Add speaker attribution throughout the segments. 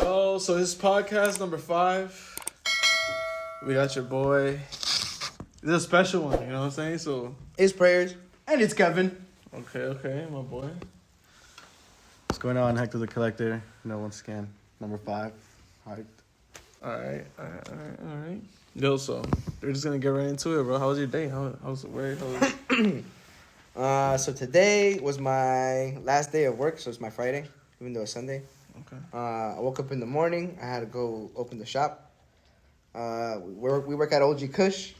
Speaker 1: Yo, so this is podcast number 5. We got your boy. This is a special one, you know what I'm saying? So
Speaker 2: It's prayers.
Speaker 3: And it's Kevin.
Speaker 1: Okay, my boy.
Speaker 3: What's going on, Hector the Collector? Once again, number 5. Hyped.
Speaker 1: All right. Yo, so we're just gonna get right into it, bro. How was your day? How's it?
Speaker 2: So today was my last day of work, so it's my Friday, even though it's Sunday.
Speaker 1: Okay.
Speaker 2: I woke up in the morning. I had to go open the shop. We work at OG Kush.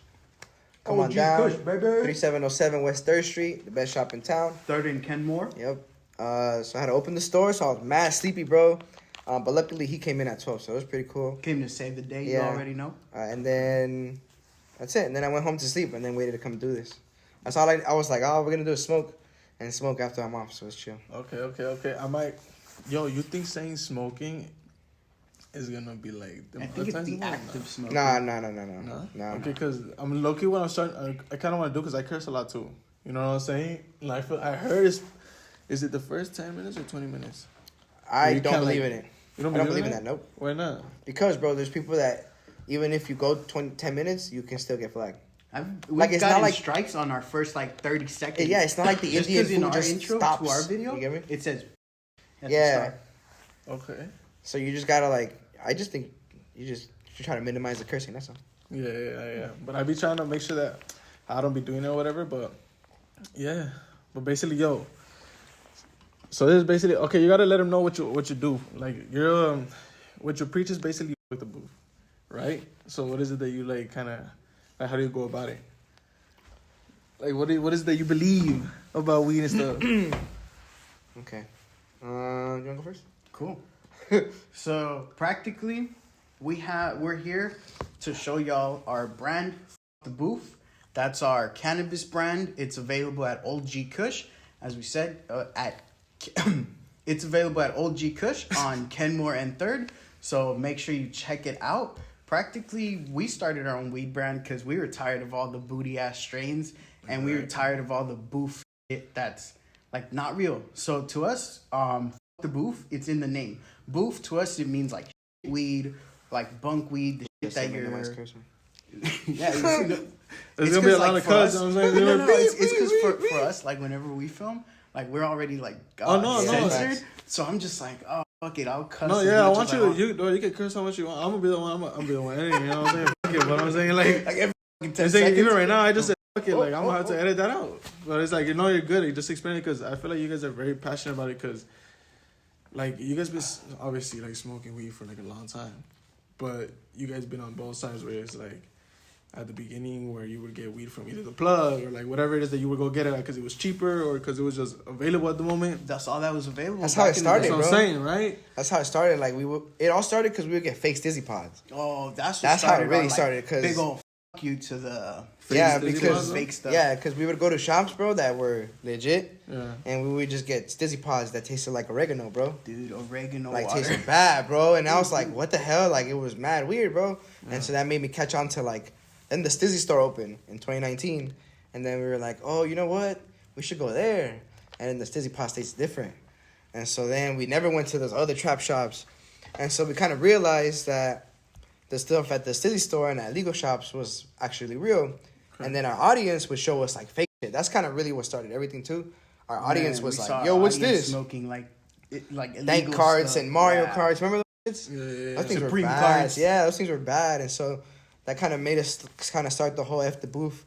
Speaker 2: Come on down.
Speaker 3: Kush, baby.
Speaker 2: 3707 West 3rd Street, the best shop in town.
Speaker 3: 3rd and Kenmore.
Speaker 2: Yep. So I had to open the store, so I was mad sleepy, bro. But luckily he came in at 12, so it was pretty cool.
Speaker 3: Came to save the day,
Speaker 2: Yeah.
Speaker 3: You already know.
Speaker 2: And then that's it. And then I went home to sleep and then waited to come do this. That's all I was like, we're going to do is smoke and smoke after I'm off, so it's chill.
Speaker 1: Okay. I might. Yo, you think saying smoking is gonna be like?
Speaker 3: I think it's the active smoking.
Speaker 2: Nah.
Speaker 1: Okay, because I'm low key when I'm starting. I kind of want to do because I curse a lot too. You know what I'm saying? Like I heard is it the first 10 minutes or 20 minutes?
Speaker 2: I don't believe in it.
Speaker 1: You don't
Speaker 2: I don't
Speaker 1: believe
Speaker 2: believe
Speaker 1: in
Speaker 2: in that. Nope.
Speaker 1: Why not?
Speaker 2: Because, bro, there's people that even if you go 10 minutes, you can still get flagged.
Speaker 3: We've gotten strikes on our first 30 seconds.
Speaker 2: Yeah, it's not like the Indian food
Speaker 3: in our
Speaker 2: just
Speaker 3: intro
Speaker 2: stops.
Speaker 3: to our video,
Speaker 2: You get me?
Speaker 3: it says.
Speaker 2: Yeah.
Speaker 1: Okay.
Speaker 2: So you just gotta I just think you try to minimize the cursing. That's all.
Speaker 1: Yeah. But I be trying to make sure that I don't be doing it or whatever. But yeah. But basically, yo. So this is basically okay. You gotta let them know what you do. Like you're what you preach is basically with the booth, right? So what is it that you kind of how do you go about it? Like what is it that you believe about weed and stuff?
Speaker 2: Okay. You wanna go first?
Speaker 3: Cool. So practically, we're here to show y'all our brand, the Boof. That's our cannabis brand. It's available at OG Kush, as we said. It's available at OG Kush on Kenmore and 3rd. So make sure you check it out. Practically, we started our own weed brand because we were tired of all the booty ass strains, and we were tired of all the Boof shit that's not real. So to us, the Boof, it's in the name. Boof to us, it means weed, bunk weed, the shit that you're. Yeah,
Speaker 1: there's gonna be a lot of cuts.
Speaker 3: No, it's because for us, whenever we film, we're already censored. So I'm just oh fuck it, I'll cuss.
Speaker 1: No, yeah, I want you. You can curse how much you want. I'm gonna be the one. I'm gonna be the one editing. You know what I'm saying? Fuck it, but I'm saying every 10 seconds. Even right now, I just said fuck it. I'm gonna have to edit that out. But it's you're good. You just explain it because I feel like you guys are very passionate about it because. You guys been obviously smoking weed for a long time, but you guys been on both sides where it's at the beginning where you would get weed from either the plug or whatever it is that you would go get it because it was cheaper or because it was just available at the moment.
Speaker 3: That's all that was available.
Speaker 2: That's how it started,
Speaker 1: bro. That's what I'm saying, right?
Speaker 2: That's how it started. It all started because we would get fake Stizzy pods.
Speaker 3: Oh, that's
Speaker 2: how it really started. Cause
Speaker 3: big ol' fuck you to the
Speaker 2: because
Speaker 3: fake stuff.
Speaker 2: Yeah, because we would go to shops, bro, that were legit.
Speaker 1: Yeah.
Speaker 2: And we would just get Stizzy pods that tasted like oregano, bro.
Speaker 3: Dude, oregano
Speaker 2: water.
Speaker 3: Tasted
Speaker 2: bad, bro. And I was like, what the hell? It was mad weird, bro. Yeah. And so that made me catch on to then the Stizzy store opened in 2019. And then we were like, oh, you know what? We should go there. And then the Stizzy pods tastes different. And so then we never went to those other trap shops. And so we kind of realized that the stuff at the Stizzy store and at legal shops was actually real. Okay. And then our audience would show us fake shit. That's kind of really what started everything too. Our audience was yo, what's this?
Speaker 3: Smoking
Speaker 2: Thank cards
Speaker 3: stuff.
Speaker 2: And Mario cards. Remember those?
Speaker 1: Yeah.
Speaker 2: Those things
Speaker 3: Supreme
Speaker 2: were bad.
Speaker 3: cards.
Speaker 2: Yeah, those things were bad. And so that kind of made us kind of start the whole F the Boof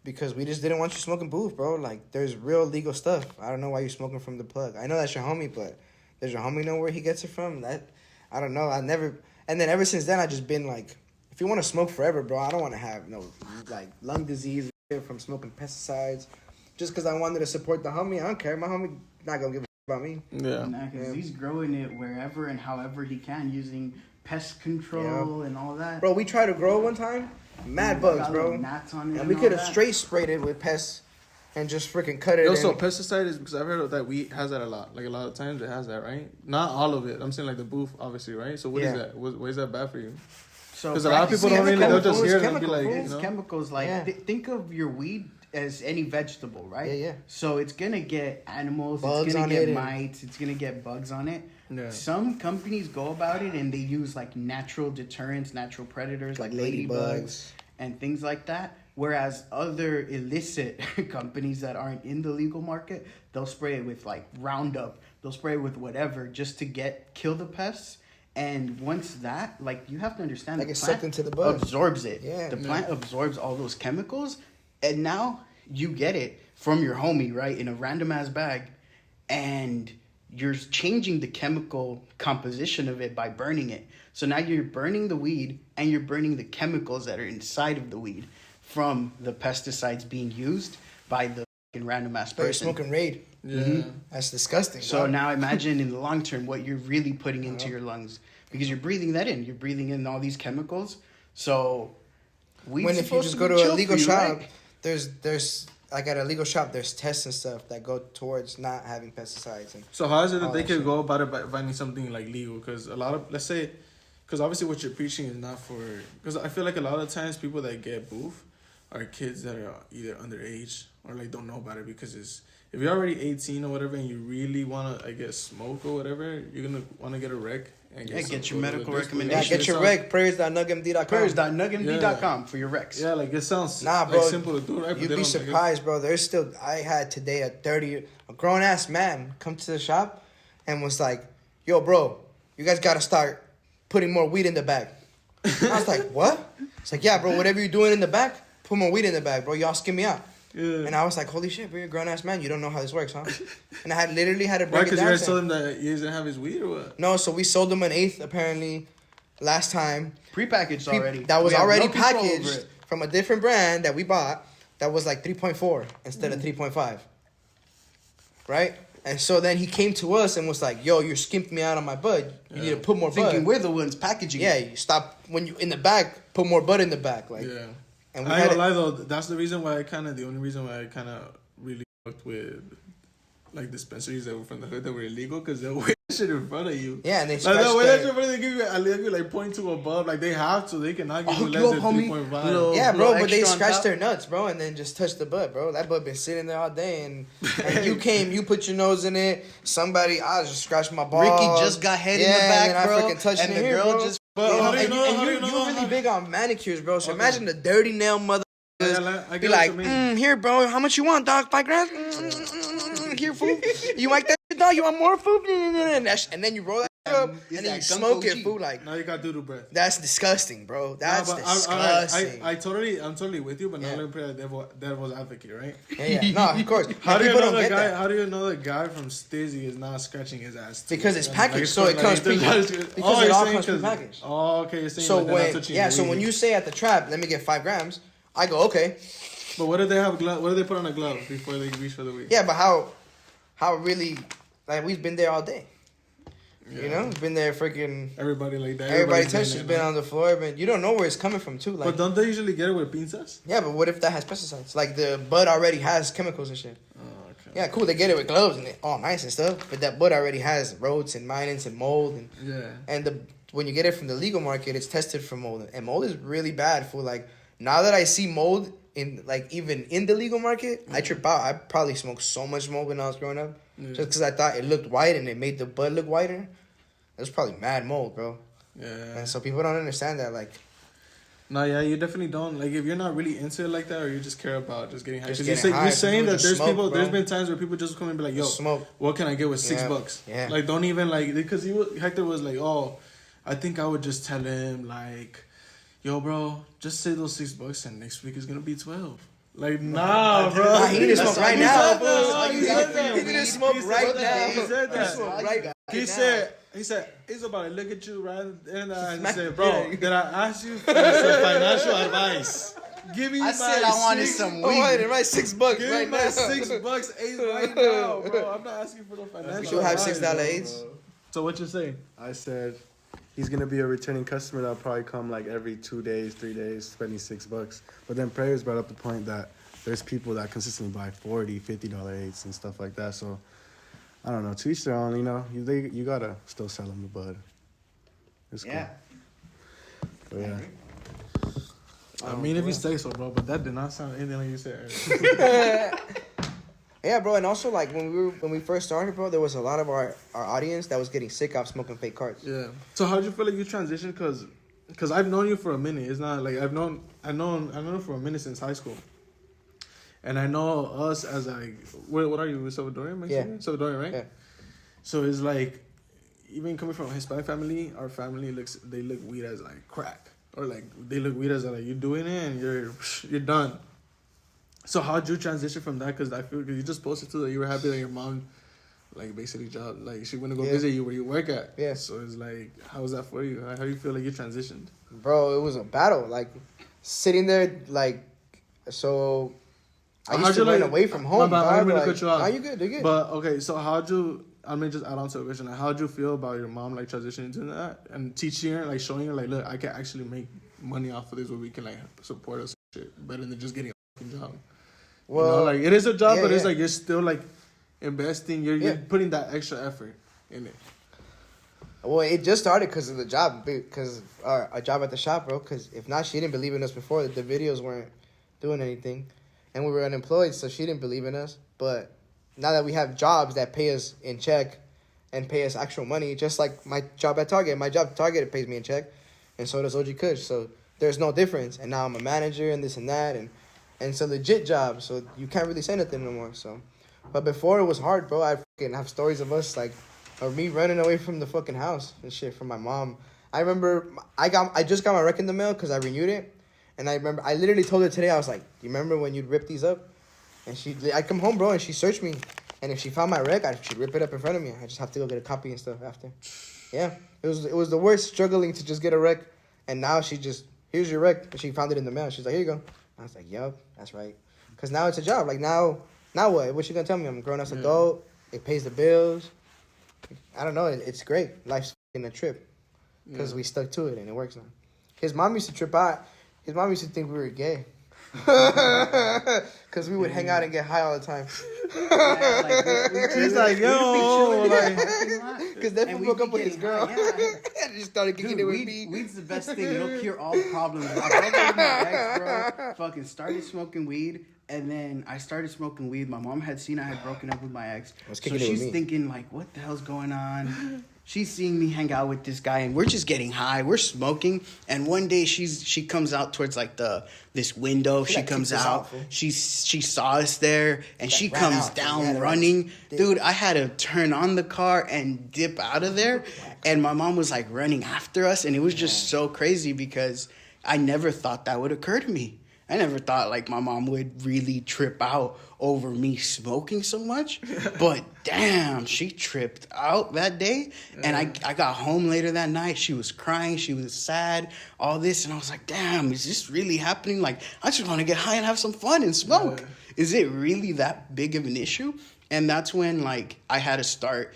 Speaker 2: because we just didn't want you smoking Boof, bro. There's real legal stuff. I don't know why you're smoking from the plug. I know that's your homie, but does your homie know where he gets it from? I don't know. And then ever since then, I just been if you want to smoke forever, bro, I don't want to have no lung disease from smoking pesticides. Just because I wanted to support the homie, I don't care. My homie not gonna give a shit about me.
Speaker 1: Yeah.
Speaker 3: Because he's growing it wherever and however he can using pest control and all that.
Speaker 2: Bro, we tried to grow one time, mad bugs, bro.
Speaker 3: Gnats on it
Speaker 2: and we could have straight sprayed it with pests and just freaking cut it.
Speaker 1: So pesticide is because I've heard that weed has that a lot. A lot of times it has that, right? Not all of it. I'm saying the Boof, obviously, right? So what is that? Why is that bad for you?
Speaker 3: So
Speaker 1: because a lot of people don't really, they'll just hear it and be
Speaker 3: it's chemicals. Think of your weed as any vegetable, right?
Speaker 2: Yeah.
Speaker 3: So it's gonna get animals,
Speaker 2: bugs
Speaker 3: it's gonna
Speaker 2: on
Speaker 3: get
Speaker 2: it
Speaker 3: mites, it's gonna get bugs on it.
Speaker 1: Yeah.
Speaker 3: Some companies go about it and they use like natural deterrents, natural predators like ladybugs and things like that. Whereas other illicit companies that aren't in the legal market, they'll spray it with like Roundup. They'll spray it with whatever just to kill the pests. And once that, like, you have to understand,
Speaker 2: Like
Speaker 3: the
Speaker 2: it's
Speaker 3: plant
Speaker 2: sucked into the bud.
Speaker 3: absorbs it.
Speaker 2: Yeah.
Speaker 3: The plant absorbs all those chemicals, and now you get it from your homie, right, in a random ass bag, and you're changing the chemical composition of it by burning it. So now you're burning the weed, and you're burning the chemicals that are inside of the weed from the pesticides being used by the fucking random ass
Speaker 2: They're
Speaker 3: person.
Speaker 2: smoking Raid.
Speaker 1: Yeah.
Speaker 2: That's disgusting.
Speaker 3: So
Speaker 2: dog.
Speaker 3: now imagine in the long term what you're really putting into your lungs, because you're breathing that in. You're breathing in all these chemicals. So
Speaker 2: when if you just go to a legal shop, there's like at a legal shop, there's tests and stuff that go towards not having pesticides. And
Speaker 1: So how is it that
Speaker 2: all
Speaker 1: they
Speaker 2: that
Speaker 1: could
Speaker 2: shit.
Speaker 1: go about it by finding something like legal? Because a lot of, let's say, because obviously what you're preaching is not for, because I feel like a lot of times people that get boof are kids that are either underage or like don't know about it, because it's, if you're already 18 or whatever and you really want to, I guess, smoke or whatever, you're going to want to get a rec. And
Speaker 3: Yeah, get
Speaker 1: some
Speaker 3: your
Speaker 1: sort of
Speaker 3: medical
Speaker 1: this,
Speaker 3: recommendation.
Speaker 2: yeah, get your reg, prayers.nugmd.com.
Speaker 3: Prayers.nugmd.com for your recs.
Speaker 1: Yeah, like it sounds
Speaker 2: Nah,
Speaker 1: like
Speaker 2: bro,
Speaker 1: simple to do, right? But
Speaker 2: You'd
Speaker 1: they
Speaker 2: be
Speaker 1: don't, like,
Speaker 2: surprised, bro. There's still, I had today a grown ass man come to the shop and was like, yo, bro, you guys got to start putting more weed in the bag. I was like, what? It's like, yeah, bro, whatever you're doing in the back, put more weed in the bag, bro. Y'all skim me out.
Speaker 1: Yeah.
Speaker 2: And I was like, holy shit, bro, you're a grown ass man. You don't know how this works, huh? And I had literally had to
Speaker 1: Why?
Speaker 2: break it
Speaker 1: Because you
Speaker 2: down.
Speaker 1: guys
Speaker 2: to
Speaker 1: told
Speaker 2: him.
Speaker 1: him that you guys didn't have his weed or what?
Speaker 2: No, so we sold him an eighth apparently last time.
Speaker 3: Prepackaged already.
Speaker 2: That was
Speaker 3: We have
Speaker 2: already
Speaker 3: no control over
Speaker 2: packaged
Speaker 3: it.
Speaker 2: from a different brand that we bought that was like 3.4 instead of 3.5. Right? And so then he came to us and was like, yo, you skimped me out on my bud. You need to put more
Speaker 3: Thinking
Speaker 2: bud.
Speaker 3: we're the ones packaging
Speaker 2: Yeah,
Speaker 3: it.
Speaker 2: you stop when you in the back, put more bud in the back. Like,
Speaker 1: Yeah.
Speaker 2: and we
Speaker 1: I
Speaker 2: had
Speaker 1: ain't
Speaker 2: it,
Speaker 1: gonna lie though, that's the reason why the only reason why I kind of really fucked with like dispensaries that were from the hood that were illegal, because they'll weigh that shit in front of you.
Speaker 2: yeah, and they
Speaker 1: Like
Speaker 2: scratched
Speaker 1: that way that
Speaker 2: the-
Speaker 1: shit in front of you, they give you like 0.2 above, like they have to, they cannot give you less
Speaker 3: yo,
Speaker 1: than
Speaker 3: homie,
Speaker 1: 3.5.
Speaker 3: little-
Speaker 2: Yeah, bro,
Speaker 3: little
Speaker 2: but they
Speaker 3: extra on
Speaker 2: scratched
Speaker 3: top.
Speaker 2: their nuts, bro, and then just touched the bud, bro. That bud been sitting there all day, and you came, you put your nose in it. Somebody, I just scratched my balls.
Speaker 3: Ricky just got head in the
Speaker 2: and
Speaker 3: back,
Speaker 2: then
Speaker 3: bro.
Speaker 2: I freaking touched
Speaker 3: and
Speaker 2: it
Speaker 3: the
Speaker 2: here,
Speaker 3: girl
Speaker 2: bro.
Speaker 3: just.
Speaker 1: But how do you
Speaker 2: And,
Speaker 1: know?
Speaker 2: and
Speaker 1: How do
Speaker 2: you're,
Speaker 1: you know?
Speaker 2: you're really big on manicures, bro. So
Speaker 1: Okay.
Speaker 2: imagine the dirty nail mother.
Speaker 1: Yeah, like, I
Speaker 2: Be
Speaker 1: get what
Speaker 2: like,
Speaker 1: you mean.
Speaker 2: here, bro. How much you want, dog? 5 grand? Here, fool. You like that shit, dog? You want more food? And then you roll that shit up,
Speaker 3: Is
Speaker 2: and then
Speaker 3: that
Speaker 2: you
Speaker 3: gunk
Speaker 2: smoke it,
Speaker 3: OG?
Speaker 2: fool. Like,
Speaker 1: Now you got doodle breath.
Speaker 2: that's disgusting, bro. That's
Speaker 1: Nah, but
Speaker 2: disgusting.
Speaker 1: I'm totally with you, but now
Speaker 2: Yeah.
Speaker 1: let me play the devil's advocate, right?
Speaker 2: Yeah. No, of course.
Speaker 1: How do you
Speaker 2: People
Speaker 1: know
Speaker 2: don't
Speaker 1: the
Speaker 2: get
Speaker 1: guy?
Speaker 2: that.
Speaker 1: How do you know the guy from Stizzy is not scratching his ass? Too?
Speaker 2: Because it's
Speaker 1: Like,
Speaker 2: packaged, so it
Speaker 1: like,
Speaker 2: comes
Speaker 1: it's
Speaker 2: packaged.
Speaker 1: just-
Speaker 2: Because
Speaker 1: oh,
Speaker 2: it
Speaker 1: you're
Speaker 2: all
Speaker 1: saying
Speaker 2: comes
Speaker 1: 'cause-
Speaker 2: prepackaged.
Speaker 1: Oh, okay, you're saying
Speaker 2: So
Speaker 1: like they're not
Speaker 2: when
Speaker 1: touching
Speaker 2: yeah,
Speaker 1: the
Speaker 2: so
Speaker 1: weed.
Speaker 2: when you say at the trap, let me get 5 grams, I go okay.
Speaker 1: But what did they have glove? What did they put on a glove before they reach for the weed?
Speaker 2: Yeah, but how really like we've been there all day. You know, been there freaking.
Speaker 1: Everybody like that.
Speaker 2: Everybody
Speaker 1: Everybody's
Speaker 2: touched has been on the floor, but you don't know where it's coming from too. Like,
Speaker 1: But don't they usually get it with pinzas?
Speaker 2: yeah, but what if that has pesticides? Like the bud already has chemicals and shit.
Speaker 1: Oh, okay.
Speaker 2: Yeah, cool. They get it with gloves and all nice and stuff, but that bud already has roads and minings and mold and
Speaker 1: Yeah.
Speaker 2: when you get it from the legal market, it's tested for mold, and mold is really bad. For like now that I see mold in like even in the legal market, I trip out. I probably smoked so much mold when I was growing up, just because I thought it looked white and it made the bud look whiter. It was probably mad mold, bro.
Speaker 1: Yeah.
Speaker 2: And so people don't understand that, like.
Speaker 1: No, yeah, you definitely don't. Like, if you're not really into it like that, or you just care about just getting high.
Speaker 2: Just
Speaker 1: Because
Speaker 2: getting high,
Speaker 1: you're saying
Speaker 2: people
Speaker 1: that
Speaker 2: just
Speaker 1: there's
Speaker 2: smoke,
Speaker 1: people,
Speaker 2: bro.
Speaker 1: there's been times where people just come and be like, yo,
Speaker 2: Smoke.
Speaker 1: what can I get with
Speaker 2: Yeah.
Speaker 1: $6?
Speaker 2: Yeah.
Speaker 1: Like, don't even, like, because Hector was like, oh, I think I would just tell him, like, yo, bro, just say those $6 and next week is going to be 12. Like, nah, bro.
Speaker 2: Nah, he need to smoke right now.
Speaker 1: He said that.
Speaker 2: He need to smoke right now.
Speaker 1: He said that.
Speaker 2: Smoke right now.
Speaker 1: He said, it's about to look at you right in the eye and say, bro,
Speaker 2: Yeah.
Speaker 1: did I ask you for some financial advice? Give me
Speaker 3: I
Speaker 1: my
Speaker 3: said I wanted
Speaker 1: six-
Speaker 3: some
Speaker 2: Oh, wait,
Speaker 3: weed.
Speaker 2: right, $6
Speaker 1: Give
Speaker 2: right
Speaker 1: me my
Speaker 2: now.
Speaker 1: $6 eight right now, bro. I'm not asking for no financial
Speaker 2: You'll have
Speaker 1: advice,
Speaker 2: $6
Speaker 1: bro.
Speaker 2: eights.
Speaker 1: So what you saying?
Speaker 4: I said he's gonna be a returning customer that'll probably come like every 2 days, 3 days, spending $6. But then Prayers brought up the point that there's people that consistently buy $40, $50 eights and stuff like that. So I don't know, to each their own. You know, you gotta still sell them the bud. It's cool.
Speaker 3: Yeah.
Speaker 4: But yeah.
Speaker 1: I mean, if you say so, bro, but that did not sound anything like you said earlier.
Speaker 2: Yeah, bro, and also like when we first started, bro, there was a lot of our audience that was getting sick off smoking fake cards.
Speaker 1: Yeah. So how'd you feel like you transitioned? Cause I've known you for a minute. It's not like I've known you for a minute since high school. And I know us as like, what are you, Salvadorian? Mexican?
Speaker 2: Yeah.
Speaker 1: Salvadorian, right?
Speaker 2: Yeah.
Speaker 1: So it's like, even coming from a Hispanic family, our family they look weed as like crack, or like they look weed as like you're doing it and you're done. So how'd you transition from that? Because I feel you just posted too that you were happy that your mom, like basically job, like she went to go visit you where you work at.
Speaker 2: Yeah.
Speaker 1: So it's like, how was that for you? How do you feel like you transitioned?
Speaker 2: Bro, it was a battle. Like sitting there, like so. I used to run away from home.
Speaker 1: I didn't mean to cut you off.
Speaker 2: No, you good. You good.
Speaker 1: But okay, so how'd you? I mean, just add on to the question. Like, how'd you feel about your mom like transitioning to that and teaching her, like showing her, like, look, I can actually make money off of this, where we can like support us and shit better than just getting a fucking job. Well, you know, like it is a job, but it's like you're still like investing. You're putting that extra effort in it.
Speaker 2: Well, it just started because of the job, because our job at the shop, bro. Because if not, she didn't believe in us before. The videos weren't doing anything, and we were unemployed, so she didn't believe in us. But now that we have jobs that pay us in check and pay us actual money, just like my job at Target. My job at Target, it pays me in check, and so does OG Kush. So there's no difference. And now I'm a manager and this and that, and it's a legit job, so you can't really say nothing no more. So, but before it was hard, bro. I fucking have stories of us like, of me running away from the fucking house and shit from my mom. I remember I just got my rec in the mail because I renewed it, and I remember I literally told her today, I was like, "Do you remember when you'd rip these up?" And I'd come home, bro, and she searched me. And if she found my rec, she'd rip it up in front of me. I just have to go get a copy and stuff after. Yeah. It was the worst, struggling to just get a rec. And now she just, here's your rec. And she found it in the mail. She's like, here you go. And I was like, yup, that's right. Because now it's a job. Like, now what? What you going to tell me? I'm a grown-ass adult. It pays the bills. I don't know. It's great. Life's a trip. Because we stuck to it and it works now. His mom used to trip out. His mom used to think we were gay. Because we would hang out and get high all the time.
Speaker 1: He's like, yo,
Speaker 2: because then we broke up with his girl. And just started kicking it with me.
Speaker 3: Weed's the best thing. It'll cure all problems. I broke up with my ex, bro. Fucking started smoking weed. And then I started smoking weed. My mom had seen I had broken up with my ex. So she's thinking, like, what the hell's going on? She's seeing me hang out with this guy, and we're just getting high. We're smoking, and one day she comes out towards like this window. She comes out. She saw us there, and she comes down running. Dude, I had to turn on the car and dip out of there, and my mom was like running after us, and it was just so crazy because I never thought that would occur to me. I never thought like my mom would really trip out over me smoking so much, but damn, she tripped out that day. And I got home later that night. She was crying. She was sad, all this. And I was like, damn, is this really happening? Like, I just want to get high and have some fun and smoke. Yeah. Is it really that big of an issue? And that's when like I had to start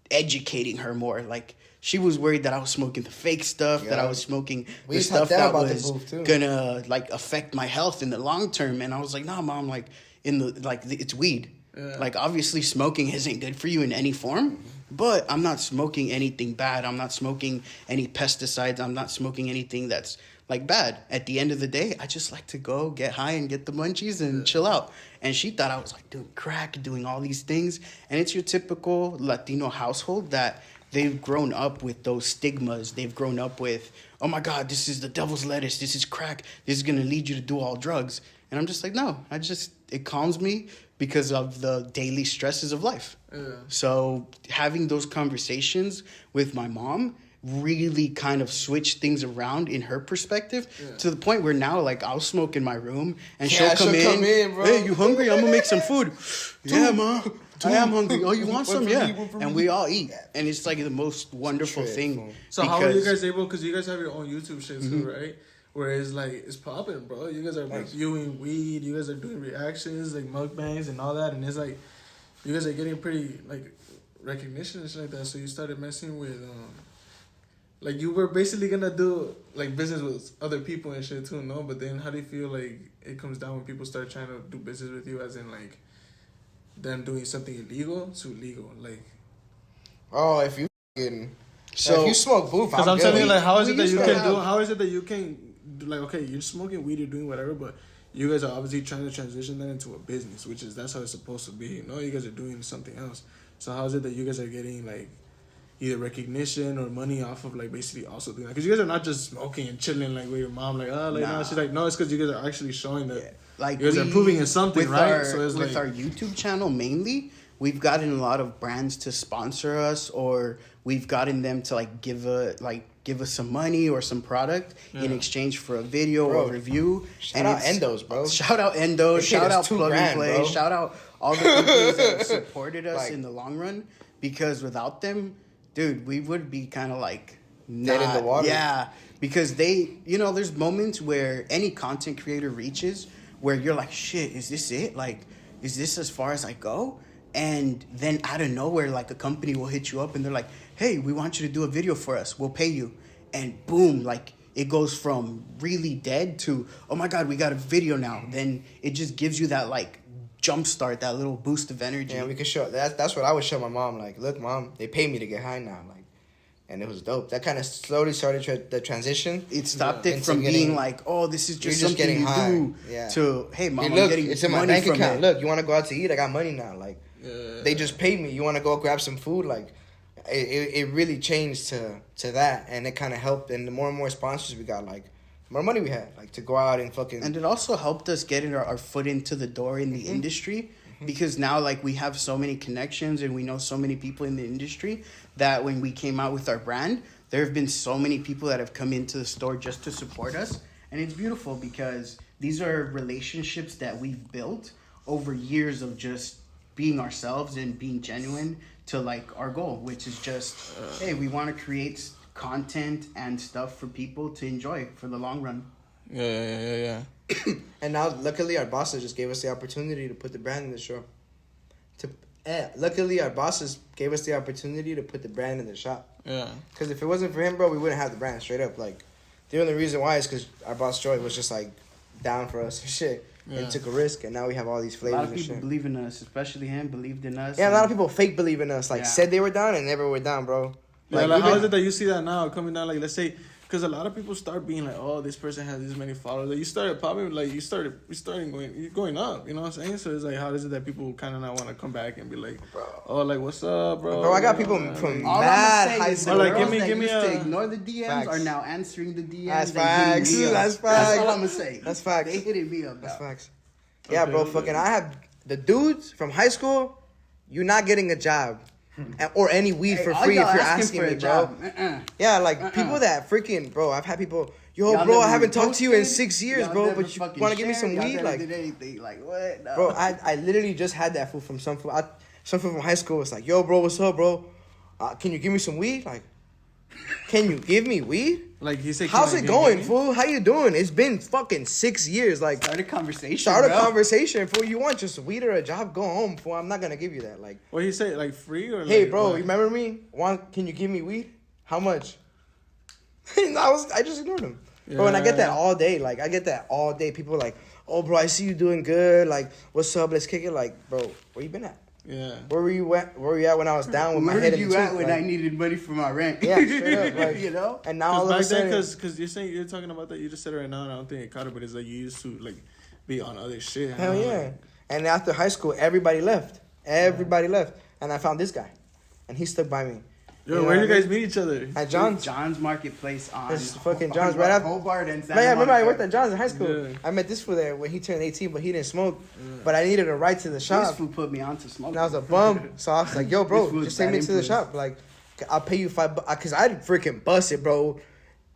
Speaker 3: educating her more. Like, she was worried that I was smoking the fake stuff, that I was smoking the stuff that was gonna like affect my health in the long term. And I was like, "No, mom, like it's weed. Yeah. Like obviously smoking isn't good for you in any form, but I'm not smoking anything bad. I'm not smoking any pesticides. I'm not smoking anything that's like bad. At the end of the day, I just like to go get high and get the munchies and chill out." And she thought I was like doing crack, doing all these things. And it's your typical Latino household that they've grown up with those stigmas. They've grown up with, oh my God, this is the devil's lettuce. This is crack. This is going to lead you to do all drugs. And I'm just like, no, it calms me because of the daily stresses of life. Yeah. So having those conversations with my mom really kind of switched things around in her perspective to the point where now, like, I'll smoke in my room and she'll come in, bro. Hey, you hungry? I'm going to make some food. Yeah, Ma. I am hungry. Oh, you want some? Yeah. And we all eat. And it's like the most wonderful thing.
Speaker 1: So how are you guys able, because you guys have your own YouTube shit too, right? Where it's like, it's popping, bro. You guys are reviewing weed. You guys are doing reactions, like mukbangs and all that. And it's like, you guys are getting pretty, like, recognition and shit like that. So you started messing with, like, you were basically going to do, like, business with other people and shit too, no? But then how do you feel like it comes down when people start trying to do business with you, as in, like, them doing something illegal to legal, like?
Speaker 2: Oh, if you smoke Boof,
Speaker 1: because I'm telling you, like, how is it that you can do? How is it that you can, like, okay, you're smoking weed, you're doing whatever, but you guys are obviously trying to transition that into a business, that's how it's supposed to be. You know, you guys are doing something else. So how is it that you guys are getting like either recognition or money off of like basically also doing that? Because you guys are not just smoking and chilling like with your mom, like no. She's like, no, it's because you guys are actually showing that
Speaker 3: like
Speaker 1: you guys are improving in something, right?
Speaker 3: So it's with our YouTube channel mainly, we've gotten a lot of brands to sponsor us, or we've gotten them to like give us some money or some product in exchange for a video or a review.
Speaker 2: Shout out Endos, bro.
Speaker 3: Shout out Endos. Shout out Plug and Play.
Speaker 2: Bro.
Speaker 3: Shout out all the companies that supported us in the long run. Because without them, dude, we would be kind of like
Speaker 2: dead in the water.
Speaker 3: Yeah, because there's moments where any content creator reaches where you're like, shit, is this it? Like, is this as far as I go? And then out of nowhere, like a company will hit you up and they're like, hey, we want you to do a video for us. We'll pay you. And boom, like it goes from really dead to, oh my God, we got a video now. Then it just gives you that like jump start, that little boost of energy.
Speaker 2: Yeah, we could show that's what I would show my mom. Like, look, Mom, they pay me to get high now. Like, and it was dope. That kind of slowly started the transition.
Speaker 3: It stopped it from being like, oh, this is just something
Speaker 2: getting
Speaker 3: you
Speaker 2: high.
Speaker 3: do.
Speaker 2: Yeah.
Speaker 3: To, hey, Mom,
Speaker 2: hey, look,
Speaker 3: I'm getting
Speaker 2: it's in my
Speaker 3: money
Speaker 2: bank
Speaker 3: from
Speaker 2: account.
Speaker 3: it.
Speaker 2: Look, you want to go out to eat? I got money now. Like, they just paid me. You want to go grab some food? Like, it really changed to that, and it kind of helped. And the more and more sponsors we got, like, the more money we had, like, to go out and fucking.
Speaker 3: And it also helped us get our foot into the door in the industry. Because now, like, we have so many connections and we know so many people in the industry that when we came out with our brand, there have been so many people that have come into the store just to support us. And it's beautiful because these are relationships that we've built over years of just being ourselves and being genuine to, like, our goal, which is just, hey, we want to create content and stuff for people to enjoy for the long run.
Speaker 1: Yeah.
Speaker 2: And now, luckily, our bosses just gave us the opportunity to put the brand in the shop. Luckily, our bosses gave us the opportunity to put the brand in the shop.
Speaker 1: Yeah.
Speaker 2: Because if it wasn't for him, bro, we wouldn't have the brand, straight up. Like, the only reason why is because our boss, Joy, was just, like, down for us and shit. Yeah. And took a risk, and now we have all these flavors and shit.
Speaker 3: A lot of people believe in us, especially him, believed in us.
Speaker 2: Yeah, a lot of people fake believe in us. Like, said they were down and never were down, bro.
Speaker 1: Like how is it that you see that now coming down? Like, let's say, because a lot of people start being like, oh, this person has this many followers. Like, you started popping, like, you're going up. You know what I'm saying? So it's like, how is it that people kind of not want to come back and be like, oh, like, what's up, bro?
Speaker 2: Bro, I got people from mad high school.
Speaker 3: Like, give me to ignore the DMs facts. Are now answering the DMs.
Speaker 2: That's facts. That's facts.
Speaker 3: That's all I'm gonna say.
Speaker 2: That's facts.
Speaker 3: They hitting me up.
Speaker 2: That's facts. Yeah, bro. Fucking, I have the dudes from high school. You're not getting a job. Or any weed for free if you're asking me, bro. Yeah, like people that freaking, bro. I've had people, yo, bro, I haven't talked to you in 6 years, bro, but you want to give me some weed? Like,
Speaker 3: did anything. Like, what? No.
Speaker 2: Bro, I literally just had that fool from some fool from high school. It's like, yo, bro, what's up, bro? Can you give me some weed? Like, can you give me weed?
Speaker 1: Like he said,
Speaker 2: how's it going, fool? How you doing? It's been fucking 6 years. Like,
Speaker 3: start a conversation.
Speaker 2: Fool. You want just weed or a job? Go home, fool. I'm not gonna give you that. Like,
Speaker 1: what he say? Like free or?
Speaker 2: Hey,
Speaker 1: like,
Speaker 2: bro,
Speaker 1: what?
Speaker 2: You remember me? Can you give me weed? How much? I just ignored him. Yeah. Bro, and I get that all day. Like, I get that all day. People are like, oh, bro, I see you doing good. Like, what's up? Let's kick it. Like, bro, where you been at?
Speaker 1: Yeah.
Speaker 2: Where were you at? Where were you at when I was down with my head in the
Speaker 3: Where were you at when
Speaker 2: like,
Speaker 3: I needed money for my rent?
Speaker 2: Yeah, straight up, like,
Speaker 3: you know.
Speaker 2: And now all of a sudden,
Speaker 1: because you're talking about that, you just said it right now, and I don't think it caught it, but it's like you used to like be on other shit.
Speaker 2: Hell yeah!
Speaker 1: Like,
Speaker 2: and after high school, everybody left. Everybody left, and I found this guy, and he stuck by me.
Speaker 1: Yo, where do you guys meet each other?
Speaker 2: At John's.
Speaker 3: John's Marketplace on.
Speaker 2: It's fucking John's right after.
Speaker 3: Hobart and Santa
Speaker 2: Yeah, remember I
Speaker 3: Monica.
Speaker 2: worked at John's in high school.
Speaker 1: Yeah.
Speaker 2: I met this fool there when he turned 18, but he didn't smoke. Yeah. But I needed a ride to the shop.
Speaker 3: This fool put me on to smoke.
Speaker 2: And I was a bum, so I was like, "Yo, bro, just take me to the shop. Like, I'll pay you $5, because I'd freaking bust it, bro.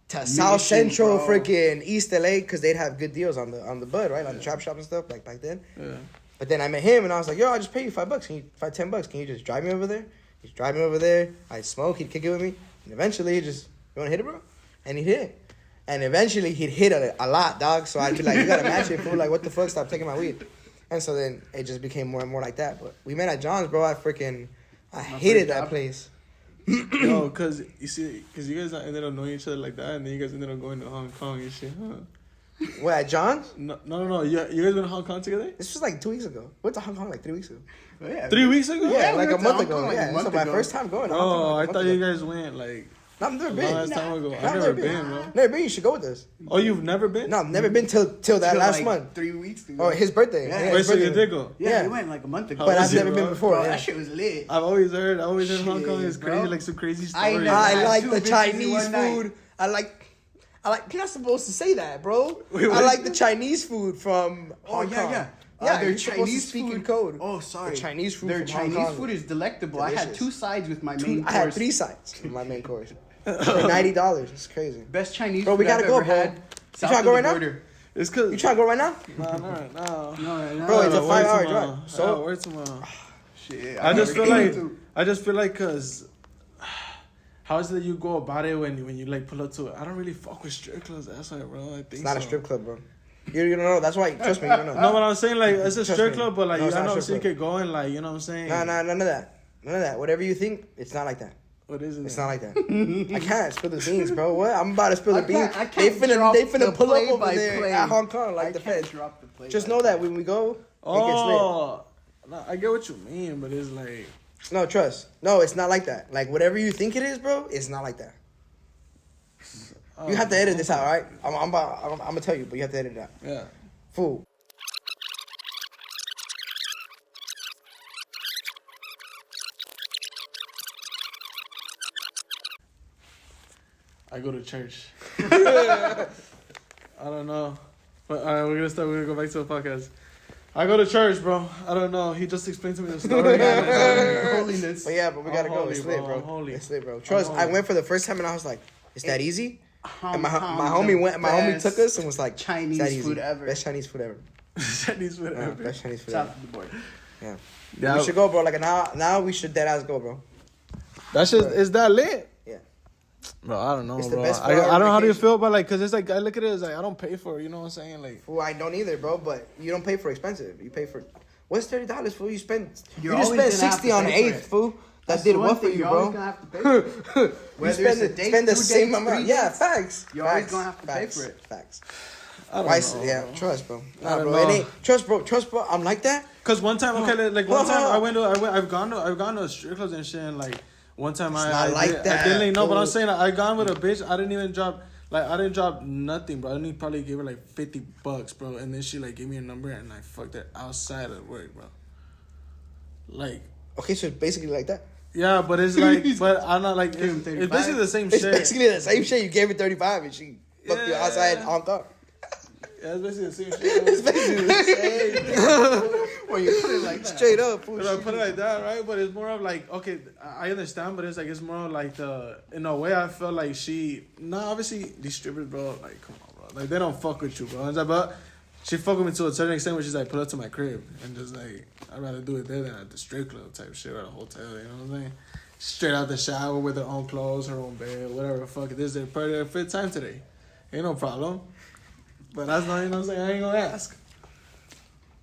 Speaker 2: To South Central, freaking East LA, because they'd have good deals on the bud, right, on the trap shop and stuff, like back then.
Speaker 1: Yeah. But
Speaker 2: then I met him, and I was like, "Yo, I'll just pay you $5. $10. Can you just drive me over there?" He's driving me over there. I smoke. He'd kick it with me. And eventually, he just, you want to hit it, bro? And he'd hit it. And eventually, he'd hit it a lot, dog. So I'd be like, you got to match it, fool. Like, what the fuck? Stop taking my weed. And so then it just became more and more like that. But we met at John's, bro. I hated that place.
Speaker 1: Yo, because you guys ended up knowing each other like that, and then you guys ended up going to Hong Kong and shit, huh?
Speaker 2: What, at John's?
Speaker 1: No. You guys went to Hong Kong together?
Speaker 2: This was like 2 weeks ago. Went to Hong Kong like 3 weeks ago.
Speaker 3: Oh, yeah.
Speaker 1: 3 weeks ago?
Speaker 2: Yeah, like a month
Speaker 3: ago.
Speaker 2: ago. Yeah, this was my first time going to
Speaker 1: Hong Kong.
Speaker 2: Hong Kong.
Speaker 1: I thought you guys went like
Speaker 2: No, I've never been.
Speaker 1: Last time ago.
Speaker 2: No,
Speaker 1: I've never been, bro.
Speaker 2: Never been. You should go with us.
Speaker 1: Oh, you've never been?
Speaker 2: No, I've never been till that
Speaker 3: Till,
Speaker 2: last
Speaker 3: like,
Speaker 2: month.
Speaker 3: 3 weeks ago.
Speaker 2: Oh, his birthday.
Speaker 3: Yeah.
Speaker 2: Yeah,
Speaker 1: Wait,
Speaker 2: his
Speaker 1: so you
Speaker 2: birthday.
Speaker 1: did go?
Speaker 3: Yeah,
Speaker 2: Yeah.
Speaker 3: we went like a month ago.
Speaker 2: But
Speaker 1: How
Speaker 2: I've
Speaker 1: was it,
Speaker 2: never been
Speaker 1: bro?
Speaker 2: before.
Speaker 3: Bro,
Speaker 2: yeah.
Speaker 3: that shit was lit.
Speaker 1: I've always heard in Hong Kong
Speaker 3: Shit,
Speaker 1: is crazy,
Speaker 3: bro.
Speaker 1: like some crazy
Speaker 3: I
Speaker 1: stories.
Speaker 3: never-
Speaker 2: I
Speaker 3: had
Speaker 2: like
Speaker 3: two
Speaker 2: the
Speaker 3: bitches in
Speaker 2: Chinese
Speaker 3: one night.
Speaker 2: food. I like. You're not supposed to say that, bro.
Speaker 1: Wait,
Speaker 2: I
Speaker 1: what?
Speaker 2: like the Chinese food from
Speaker 3: Oh,
Speaker 2: Hong Kong.
Speaker 3: yeah.
Speaker 2: Yeah,
Speaker 3: Their
Speaker 2: you're supposed to speak in code.
Speaker 3: Oh, sorry.
Speaker 2: The Chinese food
Speaker 3: Their
Speaker 2: from Hong
Speaker 3: Chinese
Speaker 2: Kong.
Speaker 3: food is delectable. I had
Speaker 2: Delicious.
Speaker 3: 2 sides with my main
Speaker 2: I
Speaker 3: course.
Speaker 2: had 3 sides of my main course. For $90. It's crazy.
Speaker 3: Best Chinese
Speaker 2: Bro, we
Speaker 3: food
Speaker 2: gotta
Speaker 3: I've
Speaker 2: go,
Speaker 3: ever
Speaker 2: bro.
Speaker 3: had.
Speaker 2: You
Speaker 3: South
Speaker 2: tryna
Speaker 3: of
Speaker 2: go
Speaker 3: the
Speaker 2: right now?
Speaker 3: border.
Speaker 1: It's cause
Speaker 2: You trying to go right now?
Speaker 1: Nah, not right now.
Speaker 3: No,
Speaker 2: Bro, it's a
Speaker 1: Wait
Speaker 2: 5-hour
Speaker 1: tomorrow.
Speaker 2: drive.
Speaker 1: So
Speaker 2: So
Speaker 1: where tomorrow?
Speaker 3: Shit.
Speaker 1: I just feel
Speaker 3: never
Speaker 1: like
Speaker 3: came to-
Speaker 1: cause how is it that you go about it when you like pull up to it? I don't really fuck with strip clubs. That's why, bro. I think
Speaker 2: it's not a
Speaker 1: so.
Speaker 2: strip club, bro. You don't know. That's why. Trust me, you don't know.
Speaker 1: No, but I'm saying like it's a
Speaker 2: Trust
Speaker 1: strip
Speaker 2: me.
Speaker 1: club, but like
Speaker 2: No,
Speaker 1: you
Speaker 2: it's not a
Speaker 1: know,
Speaker 2: strip
Speaker 1: so you
Speaker 2: club.
Speaker 1: could go and like you know what I'm saying.
Speaker 2: Nah, none of that. None of that. Whatever you think, it's not like that.
Speaker 1: What is it?
Speaker 2: It's not like that. I can't spill the beans, bro. What? I'm about to spill the
Speaker 3: I
Speaker 2: beans.
Speaker 3: can't
Speaker 2: They
Speaker 3: drop
Speaker 2: finna
Speaker 3: the
Speaker 2: pull up over
Speaker 3: play-by-play.
Speaker 2: there at Hong Kong like
Speaker 3: I
Speaker 2: the
Speaker 3: can't
Speaker 2: feds.
Speaker 3: drop the play.
Speaker 2: Just know that when we go, it gets lit.
Speaker 1: Oh, no, I get what you mean, but it's like
Speaker 2: No, trust. No, it's not like that. Like whatever you think it is, bro, it's not like that. You have to edit this out, all right? I'm gonna tell you, but you have to edit it out.
Speaker 1: yeah.
Speaker 2: Fool.
Speaker 1: I go to church. I don't know, but all right, we're gonna go back to the podcast. I go to church, bro. I don't know. He just explained to me the story.
Speaker 3: Holiness.
Speaker 2: But yeah, but we gotta
Speaker 1: I'm
Speaker 2: go.
Speaker 1: holy,
Speaker 2: It's lit,
Speaker 1: bro.
Speaker 2: bro.
Speaker 1: I'm holy.
Speaker 2: It's lit, bro. Trust. I
Speaker 1: holy.
Speaker 2: went for the first time and I was like, "Is that easy?" And my
Speaker 3: Hong Kong,
Speaker 2: homie
Speaker 3: the
Speaker 2: went. My homie
Speaker 3: best
Speaker 2: took us and was like,
Speaker 3: Chinese
Speaker 2: "Is that easy?
Speaker 3: food ever."
Speaker 2: Best Chinese food ever.
Speaker 1: Chinese food.
Speaker 2: Yeah, best Chinese food
Speaker 3: South
Speaker 2: ever.
Speaker 3: of the border.
Speaker 2: Yeah.
Speaker 1: Yeah,
Speaker 2: We should go, bro. Like now we should dead ass go, bro.
Speaker 1: That's just is that lit?
Speaker 2: Yeah.
Speaker 1: Bro, I don't know,
Speaker 2: It's the
Speaker 1: bro.
Speaker 2: best
Speaker 1: I don't know how do you
Speaker 2: vacation.
Speaker 1: feel, but like, cause it's like I look at it as like I don't pay for it. You know what I'm saying? Like,
Speaker 2: Well, I don't either, bro. But you don't pay for expensive. You pay for what's $30, fool? You spend
Speaker 3: You're
Speaker 2: you just
Speaker 3: always
Speaker 2: spend
Speaker 3: gonna have
Speaker 2: 60
Speaker 3: to
Speaker 2: on
Speaker 3: pay
Speaker 2: the
Speaker 3: for
Speaker 2: eighth,
Speaker 3: it.
Speaker 2: fool. That
Speaker 3: That's
Speaker 2: did
Speaker 3: the
Speaker 2: what
Speaker 3: one
Speaker 2: for
Speaker 3: thing,
Speaker 2: you,
Speaker 3: you're
Speaker 2: bro?
Speaker 3: always gonna have to pay for it.
Speaker 2: You
Speaker 3: Whether it's a date,
Speaker 2: spend the
Speaker 3: 2
Speaker 2: same
Speaker 3: dates,
Speaker 2: amount.
Speaker 3: 3
Speaker 2: Yeah,
Speaker 3: dates,
Speaker 2: facts.
Speaker 3: you're always
Speaker 2: Facts.
Speaker 3: gonna have to pay
Speaker 2: Facts.
Speaker 3: for it.
Speaker 2: Facts.
Speaker 1: I don't
Speaker 2: Why?
Speaker 1: know.
Speaker 2: Yeah,
Speaker 1: bro.
Speaker 2: trust, bro.
Speaker 1: I
Speaker 2: Nah,
Speaker 1: don't
Speaker 2: bro.
Speaker 1: know.
Speaker 2: It ain't trust, bro. I'm like that.
Speaker 1: Cause one time, okay, like one time
Speaker 2: Uh-huh.
Speaker 1: I've gone to strip clubs and shit, and like one time I
Speaker 2: not like
Speaker 1: did,
Speaker 2: that,
Speaker 1: I didn't know, but I'm
Speaker 2: fool.
Speaker 1: saying I gone with a bitch. I didn't even drop. Like I didn't drop nothing, bro. I didn't probably give her like $50, bro. And then she like gave me a number and I fucked her outside of work, bro. Like,
Speaker 2: Okay, so it's basically like that.
Speaker 1: yeah, but it's like, but I'm not like
Speaker 3: Give him
Speaker 1: it's
Speaker 3: 35.
Speaker 1: basically the same
Speaker 2: It's
Speaker 1: shit.
Speaker 2: basically the same shit. You gave it 35 and she fucked you
Speaker 1: Yeah.
Speaker 2: outside Hong Kong.
Speaker 1: Yeah, it's basically the same shit.
Speaker 2: It's basically the same.
Speaker 3: When you put it like that.
Speaker 2: Straight up, fool.
Speaker 1: But I put it like that, right? But it's more of like, okay, I understand, but it's like, it's more of like in a way, I felt like obviously, these strippers, bro, like, come on, bro. Like, they don't fuck with you, bro. It's like, but she fuck with me to a certain extent where she's like, pull up to my crib. And just like, I'd rather do it there than at the strip club type shit or at a hotel, you know what I'm saying? Straight out the shower with her own clothes, her own bed, whatever, fuck it. This is their part of their fit time today. Ain't no problem. But that's not, you know what I'm saying? I ain't gonna ask.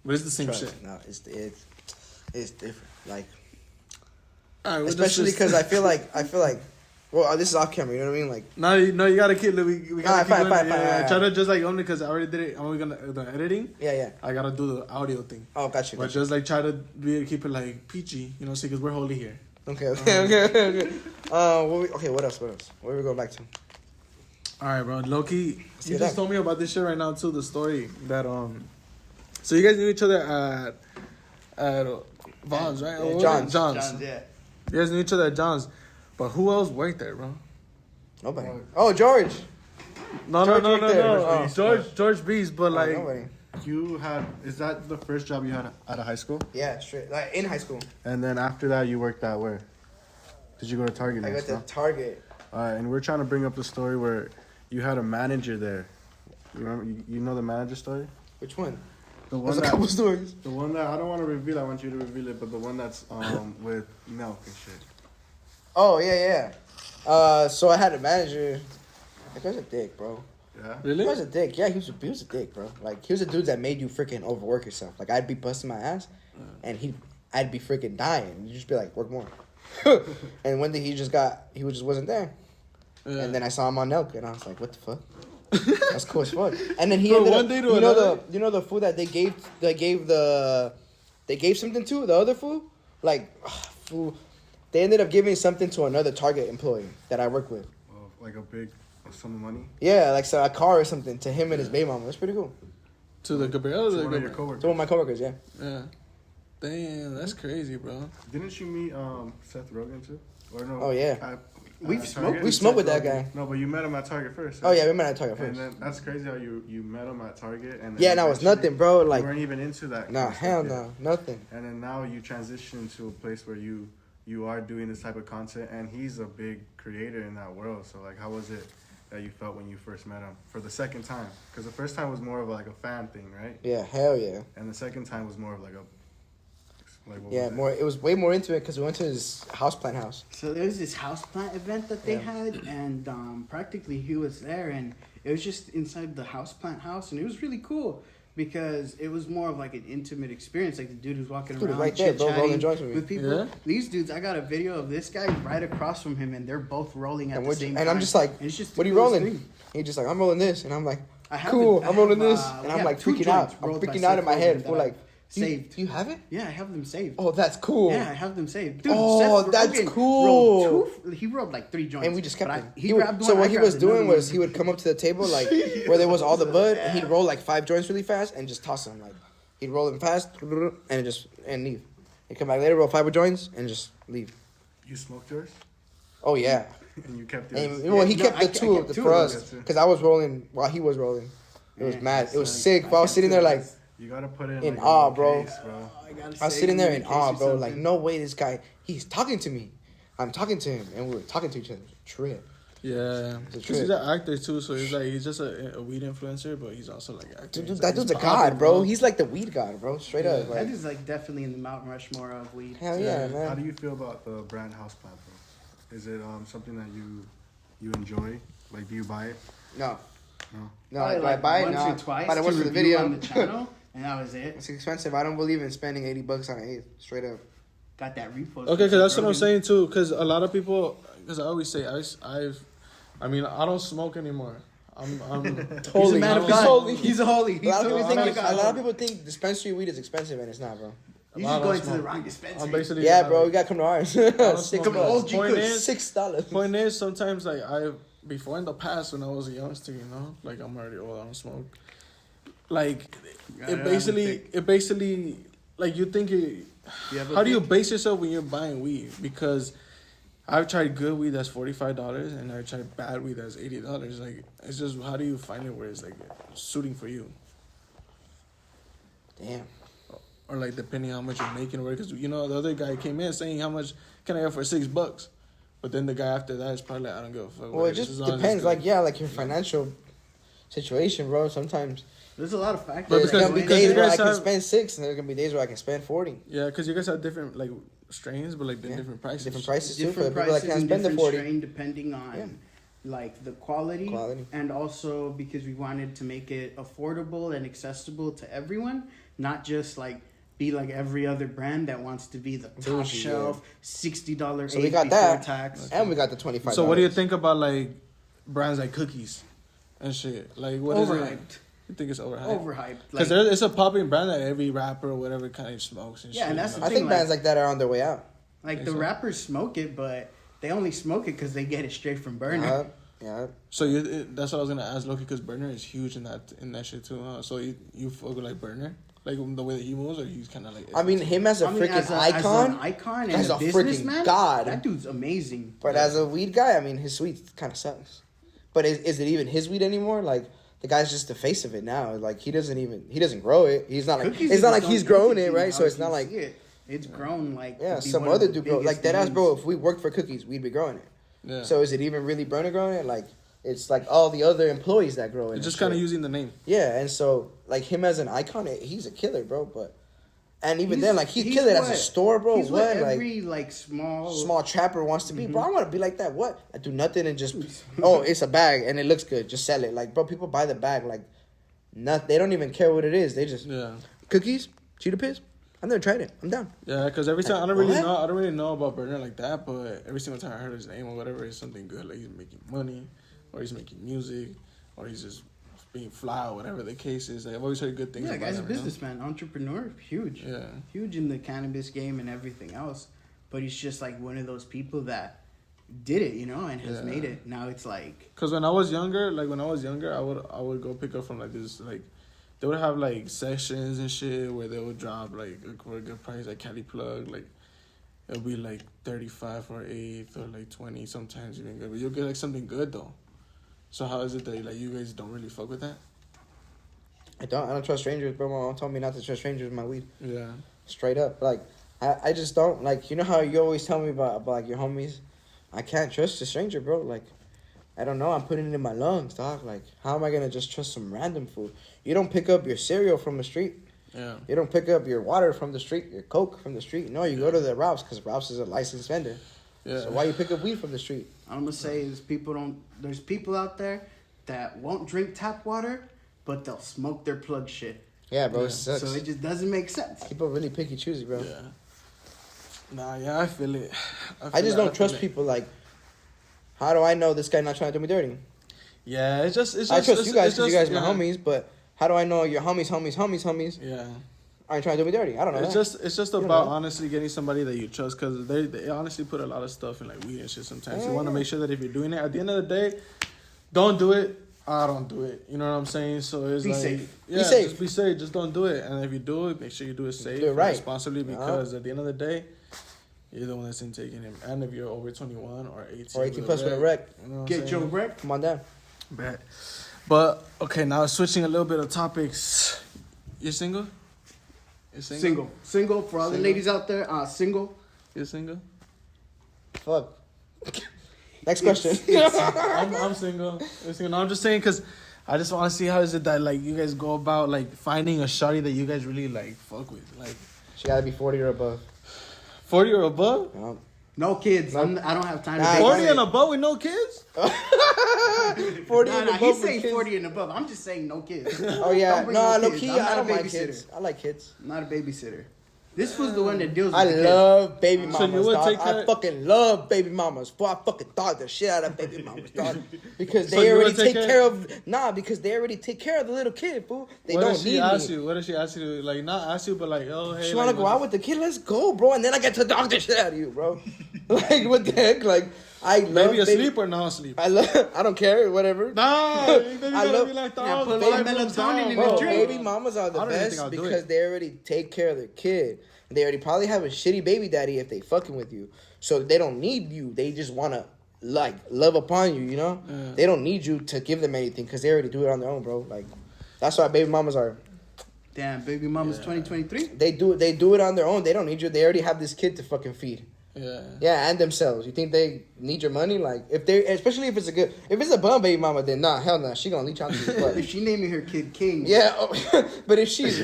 Speaker 1: But it's the same
Speaker 2: Trust.
Speaker 1: shit.
Speaker 2: No, it's different. Like,
Speaker 1: All right,
Speaker 2: especially because I feel like, well, this is off camera. You know what I mean? Like,
Speaker 1: No, you gotta keep. We gotta keep
Speaker 2: fine,
Speaker 1: going.
Speaker 2: fine,
Speaker 1: Yeah,
Speaker 2: fine.
Speaker 1: try to just like only because I already did it. I'm only gonna the editing.
Speaker 2: yeah.
Speaker 1: I gotta do the audio thing.
Speaker 2: Oh, gotcha.
Speaker 1: But just like try to keep it like PG, you know, see, because we're holy here.
Speaker 2: Okay. What else? Where we going back to?
Speaker 1: All right, bro. Loki,
Speaker 2: See
Speaker 1: you
Speaker 2: that?
Speaker 1: just told me about this shit right now too. The story that so you guys knew each other at Vaughn's, right?
Speaker 2: Yeah,
Speaker 1: Or was it?
Speaker 2: John's.
Speaker 3: John's, yeah.
Speaker 1: You guys knew each other at John's, but who else worked there, bro?
Speaker 2: Nobody. Oh, George.
Speaker 1: No,
Speaker 2: George worked there. Oh.
Speaker 1: George Beast, but like.
Speaker 2: Nobody.
Speaker 4: Is that the first job you had out of high school?
Speaker 2: Yeah, straight. Like in high school,
Speaker 4: And then after that, you worked at where? Did you go to Target
Speaker 2: I
Speaker 4: and
Speaker 2: got to
Speaker 4: stuff?
Speaker 2: Target.
Speaker 4: Alright, and we're trying to bring up the story where you had a manager there. You remember? You know the manager story?
Speaker 2: Which one?
Speaker 4: The one
Speaker 2: There's a couple stories.
Speaker 4: the one that I don't want to reveal. I want you to reveal it, but the one that's with Nelk and shit.
Speaker 2: Oh yeah. So I had a manager. That guy's a dick, bro.
Speaker 4: Yeah.
Speaker 2: He
Speaker 1: Really?
Speaker 2: was a dick. Yeah, he was a dick, bro. Like he was a dude that made you freaking overwork yourself. Like I'd be busting my ass, and I'd be freaking dying. You'd just be like, work more. And one day he just wasn't there.
Speaker 1: Yeah.
Speaker 2: And then I saw him on Nelk, and I was like, what the fuck? That's cool as fuck. And then he
Speaker 1: From
Speaker 2: ended
Speaker 1: one
Speaker 2: up,
Speaker 1: day to
Speaker 2: you
Speaker 1: another?
Speaker 2: know the food that they gave something to the other food, like fool. They ended up giving something to another Target employee that I work with.
Speaker 4: like a big sum of money
Speaker 2: Yeah, like so a car or something to him and his baby mama. That's pretty cool.
Speaker 1: To the Gabriel or
Speaker 4: to
Speaker 1: the
Speaker 4: one of your
Speaker 1: Gabriel?
Speaker 4: coworkers.
Speaker 2: To one of my coworkers, yeah.
Speaker 1: Yeah. Damn, that's crazy, bro.
Speaker 4: Didn't you meet Seth Rogen too? Or no?
Speaker 2: Oh, yeah.
Speaker 3: We've smoked.
Speaker 2: We smoked with that guy.
Speaker 4: No, but you met him at Target first.
Speaker 2: Oh yeah, we met at Target
Speaker 4: And
Speaker 2: first.
Speaker 4: then that's crazy how you met him at Target and
Speaker 2: Yeah, that was nothing, bro.
Speaker 4: You
Speaker 2: Like,
Speaker 4: weren't even into that.
Speaker 2: nah,
Speaker 4: kind of
Speaker 2: hell
Speaker 4: stuff yet.
Speaker 2: no, nothing.
Speaker 4: And then now you transition to a place where you are doing this type of content, and he's a big creator in that world. So like, how was it that you felt when you first met him for the second time? Because the first time was more of like a fan thing, right?
Speaker 2: Yeah, hell yeah.
Speaker 4: And the second time was more of like a what
Speaker 2: Yeah,
Speaker 4: was it?
Speaker 2: more. It was way more into it because we went to his houseplant house.
Speaker 3: So there was this houseplant event that they had, and practically he was there, and it was just inside the houseplant house, and it was really cool because it was more of like an intimate experience. Like the dude was walking
Speaker 2: Dude,
Speaker 3: around,
Speaker 2: right there, bro, rolling
Speaker 3: chit-chatting
Speaker 2: joints with me.
Speaker 3: with people.
Speaker 1: Yeah?
Speaker 3: These dudes, I got a video of this guy right across from him, and they're both rolling at
Speaker 2: And,
Speaker 3: the same time.
Speaker 2: and I'm just like,
Speaker 3: And it's just the
Speaker 2: what are you
Speaker 3: coolest
Speaker 2: rolling?
Speaker 3: thing.
Speaker 2: He's just like, I'm rolling this, and I'm like,
Speaker 3: I have
Speaker 2: cool,
Speaker 3: it- I
Speaker 2: I'm rolling
Speaker 3: have,
Speaker 2: this,
Speaker 3: we
Speaker 2: and I'm
Speaker 3: have
Speaker 2: like
Speaker 3: 2
Speaker 2: freaking out.
Speaker 3: joints
Speaker 2: I'm
Speaker 3: rolled by
Speaker 2: freaking out in my
Speaker 3: Seth
Speaker 2: head.
Speaker 3: Rogen
Speaker 2: We're
Speaker 3: that
Speaker 2: like,
Speaker 3: I've saved.
Speaker 2: Do you have it?
Speaker 3: Yeah, I have them saved.
Speaker 2: Oh, that's cool.
Speaker 3: Yeah, I have them saved. Dude,
Speaker 2: Oh,
Speaker 3: Seth
Speaker 2: that's
Speaker 3: Rogen
Speaker 2: cool.
Speaker 3: he rolled like 3 joints.
Speaker 2: And we just kept
Speaker 3: but
Speaker 2: it.
Speaker 3: He grabbed one.
Speaker 2: So
Speaker 3: I
Speaker 2: what he
Speaker 3: grabbed
Speaker 2: was doing
Speaker 3: another
Speaker 2: was
Speaker 3: one.
Speaker 2: he would come up to the table like where there was all the bud, and he'd roll like 5 joints really fast and just toss them. Like he'd roll them fast and leave. He'd come back later, roll 5 joints, and just leave.
Speaker 4: You smoked yours,
Speaker 2: Oh yeah.
Speaker 4: and you kept yours.
Speaker 2: And well, he
Speaker 3: No,
Speaker 2: kept
Speaker 3: I
Speaker 2: the two
Speaker 3: kept 2
Speaker 2: for
Speaker 3: of
Speaker 2: us
Speaker 4: them.
Speaker 2: because I was rolling while he was rolling. It was
Speaker 3: Yeah,
Speaker 2: mad.
Speaker 3: it's
Speaker 2: It was
Speaker 3: like-
Speaker 2: sick. But I was
Speaker 3: kept
Speaker 2: sitting
Speaker 3: 2
Speaker 2: there
Speaker 3: of
Speaker 2: like
Speaker 3: us.
Speaker 4: You gotta put it
Speaker 2: in
Speaker 4: like,
Speaker 2: awe,
Speaker 4: a
Speaker 2: bro.
Speaker 4: case, bro.
Speaker 2: I was sitting there in awe, bro. Like no way, this guy he's talking to me. I'm talking to him, and we were talking to each other. Trip.
Speaker 1: Yeah,
Speaker 2: It's a
Speaker 1: because he's
Speaker 2: trip.
Speaker 1: an actor too, so he's like he's just a weed influencer, but he's also like acting.
Speaker 2: Dude,
Speaker 1: He's
Speaker 2: that
Speaker 1: like,
Speaker 2: dude's a
Speaker 1: he's
Speaker 2: god,
Speaker 1: popping,
Speaker 2: bro. He's like the weed god, bro. Straight up.
Speaker 3: That
Speaker 2: Like,
Speaker 3: is like definitely in the Mount Rushmore of weed.
Speaker 2: hell yeah,
Speaker 4: How
Speaker 2: man.
Speaker 4: do you feel about the brand houseplant, bro? Is it something that you enjoy? Like, do you buy it?
Speaker 2: No.
Speaker 4: No.
Speaker 2: No,
Speaker 3: Probably,
Speaker 2: do I buy it?
Speaker 3: once
Speaker 2: No.
Speaker 3: or twice
Speaker 2: But I
Speaker 3: to
Speaker 2: watched the
Speaker 3: review
Speaker 2: video.
Speaker 3: on the channel, and that was it.
Speaker 2: It's expensive. I don't believe in spending $80 on an eighth. Straight up.
Speaker 3: Got that repost.
Speaker 1: Okay, because that's what I'm saying too. Because a lot of people, because I always say I mean, I don't smoke anymore. I'm
Speaker 3: He's
Speaker 2: Holy
Speaker 3: a man of
Speaker 2: he's
Speaker 3: God.
Speaker 2: holy.
Speaker 3: He's a holy.
Speaker 2: A lot of people
Speaker 3: a man
Speaker 2: think
Speaker 3: of God.
Speaker 2: a lot of people think dispensary weed is expensive, and it's not, bro.
Speaker 3: You're
Speaker 1: I
Speaker 3: just
Speaker 1: don't
Speaker 3: going to the
Speaker 1: smoke.
Speaker 3: wrong dispensary.
Speaker 1: I'm basically
Speaker 2: Yeah, bro. You gotta come to ours.
Speaker 1: don't
Speaker 2: $6.
Speaker 1: smoke.
Speaker 3: Come to old G
Speaker 1: Point
Speaker 3: Kush.
Speaker 1: is-
Speaker 2: $6.
Speaker 1: Point is, sometimes like before in the past when I was a youngster, you know, like I'm already old, I don't smoke. Like
Speaker 3: Yeah,
Speaker 1: it basically like you think it.
Speaker 3: You have a
Speaker 1: How do you
Speaker 3: pick?
Speaker 1: base yourself when you're buying weed? Because I've tried good weed that's $45, and I've tried bad weed that's $80. Like it's just how do you find it where it's like suiting for you,
Speaker 2: Damn.
Speaker 1: or like depending how much you're making, or because you know the other guy came in saying how much can I get for $6, but then the guy after that is probably like, I don't give a fuck.
Speaker 2: Well, it just depends. Like, yeah, like your financial situation, bro. Sometimes
Speaker 3: There's a lot of factors.
Speaker 1: But
Speaker 2: there's
Speaker 1: because-
Speaker 2: gonna be
Speaker 1: because
Speaker 2: days
Speaker 1: you
Speaker 2: where I
Speaker 1: guys
Speaker 2: can
Speaker 1: have-
Speaker 2: spend 6, and there's gonna be days where I can spend 40.
Speaker 1: Yeah, because you guys have different like strains, but like
Speaker 2: Yeah.
Speaker 1: different prices.
Speaker 2: Different prices too for the
Speaker 3: different
Speaker 2: people that
Speaker 3: prices
Speaker 2: can't
Speaker 3: and
Speaker 2: spend the
Speaker 3: different
Speaker 2: 40.
Speaker 3: strain depending on
Speaker 2: Yeah.
Speaker 3: like the quality, and also because we wanted to make it affordable and accessible to everyone, not just like be like every other brand that wants to be the top
Speaker 2: Bougie,
Speaker 3: shelf $60
Speaker 2: So we
Speaker 3: eighth
Speaker 2: got
Speaker 3: before
Speaker 2: that.
Speaker 3: tax.
Speaker 2: And we got the $25.
Speaker 1: So what do you think about like brands like cookies and shit? Like what is it?
Speaker 3: Overhyped.
Speaker 1: You think it's overhyped?
Speaker 3: Overhyped.
Speaker 1: Because
Speaker 3: Like,
Speaker 1: it's a popping brand that every rapper or whatever kind of smokes and
Speaker 3: Yeah,
Speaker 1: shit.
Speaker 3: and that's
Speaker 1: you
Speaker 3: the
Speaker 2: I
Speaker 1: know?
Speaker 2: think brands like that are on their way out.
Speaker 3: like
Speaker 1: think
Speaker 3: the
Speaker 1: so?
Speaker 3: rappers smoke it, but they only smoke it because they get it straight from burner.
Speaker 2: Yeah.
Speaker 1: So that's what I was gonna ask Loki, because Burner is huge in that shit too. Huh? So you fuck with like Burner, like the way that he moves, or he's kind of like.
Speaker 2: I mean, him as a freaking
Speaker 3: as an
Speaker 2: icon,
Speaker 3: icon and
Speaker 2: as
Speaker 3: a
Speaker 2: a freaking
Speaker 3: businessman,
Speaker 2: god.
Speaker 3: that dude's amazing.
Speaker 2: but as a weed guy, I mean, his weed kind of sucks. But is it even his weed anymore? Like, the guy's just the face of it now. Like, he doesn't grow it. He's not like,
Speaker 3: Cookies
Speaker 2: it's
Speaker 3: is
Speaker 2: not
Speaker 3: its
Speaker 2: like
Speaker 3: own
Speaker 2: he's growing
Speaker 3: entity
Speaker 2: it, right?
Speaker 3: now,
Speaker 2: So it's
Speaker 3: if
Speaker 2: not
Speaker 3: you
Speaker 2: like,
Speaker 3: see it. It's grown like
Speaker 2: yeah,
Speaker 3: to be
Speaker 2: some
Speaker 3: one of
Speaker 2: other
Speaker 3: the
Speaker 2: dude grow. Like,
Speaker 3: biggest
Speaker 2: that ass,
Speaker 3: names.
Speaker 2: bro, if we worked for Cookies, we'd be growing it.
Speaker 1: Yeah.
Speaker 2: So is it even really Burner growing it? Like, it's like all the other employees that grow it.
Speaker 1: You're
Speaker 2: and
Speaker 1: just
Speaker 2: shit.
Speaker 1: kind of using the name.
Speaker 2: Yeah, and so, like, him as an icon, he's a killer, bro. But, and even
Speaker 3: He's-
Speaker 2: then, like, he'd
Speaker 3: he's
Speaker 2: kill it as a
Speaker 3: what-
Speaker 2: store, bro.
Speaker 3: He's
Speaker 2: What?
Speaker 3: what
Speaker 2: Like,
Speaker 3: every like small
Speaker 2: small trapper wants to be. Bro, I want to be like that. What? I do nothing and just, oh, it's a bag and it looks good. Just sell it. Like, bro, people buy the bag. Like, they don't even care what it is. They just,
Speaker 1: Yeah.
Speaker 2: cookies, cheetah piss. I've never tried it. I'm down.
Speaker 1: Yeah, because every time
Speaker 2: What?
Speaker 1: I don't really know about Burner like that, but every single time I heard his name or whatever, it's something good. Like he's making money, or he's making music, or he's just being fly, or whatever the case is. Like, I've always heard good things.
Speaker 3: Yeah,
Speaker 1: about
Speaker 3: guy's a
Speaker 1: him, you know?
Speaker 3: businessman, entrepreneur, huge.
Speaker 1: Yeah.
Speaker 3: Huge in the cannabis game and everything else. But he's just like one of those people that did it, and has made it. Now it's like,
Speaker 1: cause when I was younger, I would go pick up from like this like. They would have like sections and shit where they would drop like for a good price, like Cali Plug, like it'll be like 35 for 8th or like 20 sometimes even good, but you'll get like something good though. So how is it that like you guys don't really fuck with that?
Speaker 2: I don't trust strangers, bro. My mom told me not to trust strangers with my weed.
Speaker 1: Yeah.
Speaker 2: Straight up, like I just don't like. You know how you always tell me about like your homies. I can't trust a stranger, bro. Like. I don't know. I'm putting it in my lungs, dog. Like, how am I going to just trust some random food? You don't pick up your cereal from the street.
Speaker 1: Yeah.
Speaker 2: You don't pick up your water from the street, your Coke from the street. No, you go to the Ralph's because Ralph's is a licensed vendor. Yeah. So why you pick up weed from the street?
Speaker 3: I'm going to say is there's people out there that won't drink tap water, but they'll smoke their plug shit.
Speaker 2: Yeah, bro.
Speaker 1: Yeah.
Speaker 2: It sucks.
Speaker 3: So it just doesn't make sense.
Speaker 2: People really picky choosy, bro.
Speaker 1: Yeah. Nah, yeah, I feel it.
Speaker 2: I just don't trust people. Like, how do I know this guy not trying to do me dirty?
Speaker 1: Yeah, it's just.
Speaker 2: I trust you guys because you guys are my homies, but how do I know your homies?
Speaker 1: Yeah.
Speaker 2: Aren't trying to do me dirty? I don't know.
Speaker 1: It's just about honestly getting somebody that you trust, because they honestly put a lot of stuff in like weed and shit sometimes. You want to make sure that if you're doing it, at the end of the day, don't do it. I don't do it. You know what I'm saying? So it's
Speaker 3: be
Speaker 1: like,
Speaker 3: safe.
Speaker 1: Yeah,
Speaker 2: be safe.
Speaker 1: Just be safe. Just don't do it. And if you do it, make sure you do it safe,
Speaker 2: do it right,
Speaker 1: responsibly, because at the end of the day, you're the one that's taking him. And if you're over 21 or 18.
Speaker 2: Or 18 plus with a rec.
Speaker 1: You know
Speaker 3: Get your rec.
Speaker 2: Come on down.
Speaker 1: Bet. But, okay, now switching a little bit of topics. You're single? You're single?
Speaker 3: Single. For all the ladies out there, single.
Speaker 1: You're single?
Speaker 2: Fuck. Next question.
Speaker 1: I'm single. I'm single. No, I'm just saying because I just want to see how is it that, like, you guys go about, like, finding a shawty that you guys really, like, fuck with. Like,
Speaker 2: She gotta be 40 or above.
Speaker 1: 40 or above?
Speaker 3: No kids.
Speaker 2: No.
Speaker 3: I don't have time to.
Speaker 1: 40 and above with no kids?
Speaker 2: 40 and above.
Speaker 3: He's saying
Speaker 2: kids.
Speaker 3: 40 and above. I'm just saying no kids.
Speaker 2: Oh yeah,
Speaker 3: Don't bring
Speaker 2: no,
Speaker 3: no
Speaker 2: low
Speaker 3: kids.
Speaker 2: key.
Speaker 3: I'm not
Speaker 2: I
Speaker 3: a
Speaker 2: don't mind
Speaker 3: babysitter.
Speaker 2: kids. I like kids.
Speaker 3: I'm not a babysitter. This was the one that deals with
Speaker 2: I
Speaker 3: the kids.
Speaker 2: love baby
Speaker 1: So
Speaker 2: mamas,
Speaker 1: you would
Speaker 2: dog.
Speaker 1: take care-
Speaker 2: I fucking love baby mamas. Boy, I fucking dog the shit out of baby mamas, dog. Because
Speaker 1: So
Speaker 2: they
Speaker 1: you
Speaker 2: already
Speaker 1: would take
Speaker 2: take care of. Nah, because they already take care of the little kid, fool. They
Speaker 1: What
Speaker 2: don't
Speaker 1: does she
Speaker 2: need
Speaker 1: ask
Speaker 2: me.
Speaker 1: you? What does she ask you to, like, not ask you, but like, oh, hey.
Speaker 2: She
Speaker 1: like,
Speaker 2: wanna go out with the kid? Let's go, bro. And then I get to dog the shit out of you, bro. Like, what the heck? Like, I love
Speaker 1: Baby asleep or not asleep?
Speaker 2: I don't care, whatever.
Speaker 1: Nah,
Speaker 2: I love-
Speaker 1: be like,
Speaker 3: Yeah,
Speaker 1: dog,
Speaker 3: put a
Speaker 1: five
Speaker 3: little
Speaker 1: moves
Speaker 3: melatonin
Speaker 1: down,
Speaker 3: in
Speaker 1: bro.
Speaker 3: the drink.
Speaker 2: Baby mamas are the
Speaker 1: I don't even think
Speaker 2: best
Speaker 1: I'll do
Speaker 2: because
Speaker 1: it.
Speaker 2: they already take care of their kid. They already probably have a shitty baby daddy if they fucking with you. So they don't need you. They just want to, like, love upon you, you know?
Speaker 1: Yeah.
Speaker 2: They don't need you to give them anything because they already do it on their own, bro. Like, that's why baby mamas are.
Speaker 3: Damn, baby mama's 2023.
Speaker 2: They do it on their own. They don't need you. They already have this kid to fucking feed.
Speaker 1: Yeah.
Speaker 2: Yeah, and themselves. You think they need your money? Like, especially if it's a bum baby mama, then nah, hell nah. She gonna leech onto your butt.
Speaker 3: If she naming her kid King.
Speaker 2: Yeah, but if she's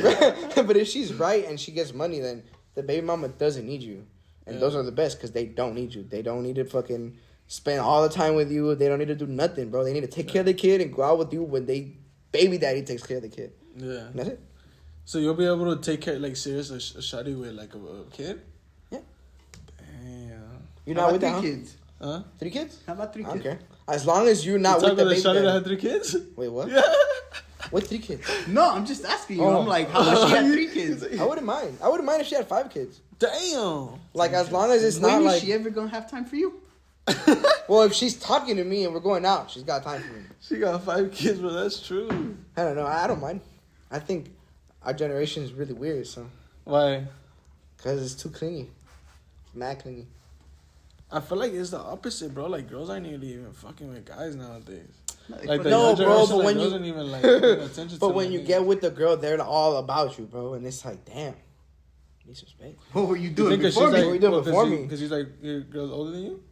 Speaker 2: right and she gets money, then the baby mama doesn't need you, and those are the best because they don't need you. They don't need to fucking spend all the time with you. They don't need to do nothing, bro. They need to take care of the kid and go out with you when baby daddy takes care of the kid.
Speaker 1: Yeah.
Speaker 2: And that's it.
Speaker 1: So you'll be able to take care, like, serious a shawty with, like, a kid?
Speaker 2: Yeah.
Speaker 1: Damn.
Speaker 2: You're
Speaker 3: How
Speaker 2: not
Speaker 3: about
Speaker 2: with that,
Speaker 3: 3
Speaker 2: huh?
Speaker 3: kids?
Speaker 1: Huh?
Speaker 2: 3 kids?
Speaker 3: How about 3
Speaker 2: I
Speaker 3: kids?
Speaker 2: don't care. As long as you're not
Speaker 1: You
Speaker 2: with the
Speaker 1: talking
Speaker 2: baby
Speaker 1: to a shawty that
Speaker 2: daddy.
Speaker 1: had 3 kids?
Speaker 2: Wait, what?
Speaker 1: Yeah.
Speaker 2: What 3 kids?
Speaker 3: No, I'm just asking you.
Speaker 2: Oh.
Speaker 3: I'm like, how about she had 3 kids?
Speaker 2: I wouldn't mind. I wouldn't mind if she had 5 kids.
Speaker 1: Damn.
Speaker 2: Like, as long as it's
Speaker 3: When
Speaker 2: not
Speaker 3: is
Speaker 2: like...
Speaker 3: she ever gonna have time for you?
Speaker 2: Well, if she's talking to me and we're going out, she's got time for me.
Speaker 1: She got 5 kids, but that's true.
Speaker 2: I don't know. I don't mind. I think our generation is really weird, so...
Speaker 1: Why?
Speaker 2: Because it's too clingy. Mad clingy.
Speaker 1: I feel like it's the opposite, bro. Like, girls aren't even fucking with guys nowadays.
Speaker 3: Like,
Speaker 1: the
Speaker 2: No,
Speaker 1: young
Speaker 2: bro,
Speaker 1: generation,
Speaker 2: but
Speaker 1: like,
Speaker 2: when you-
Speaker 1: doesn't even, like, pay attention
Speaker 2: But
Speaker 1: to
Speaker 2: when
Speaker 1: them,
Speaker 2: you
Speaker 1: nigga.
Speaker 2: get with the girl, they're all about you, bro. And it's like, damn. Need respect.
Speaker 3: what were you
Speaker 1: You
Speaker 3: doing
Speaker 1: think 'cause
Speaker 3: before
Speaker 1: she's
Speaker 3: me?
Speaker 1: like,
Speaker 2: What you doing
Speaker 1: well,
Speaker 2: before me?
Speaker 1: Because he's like, your girl's older than you?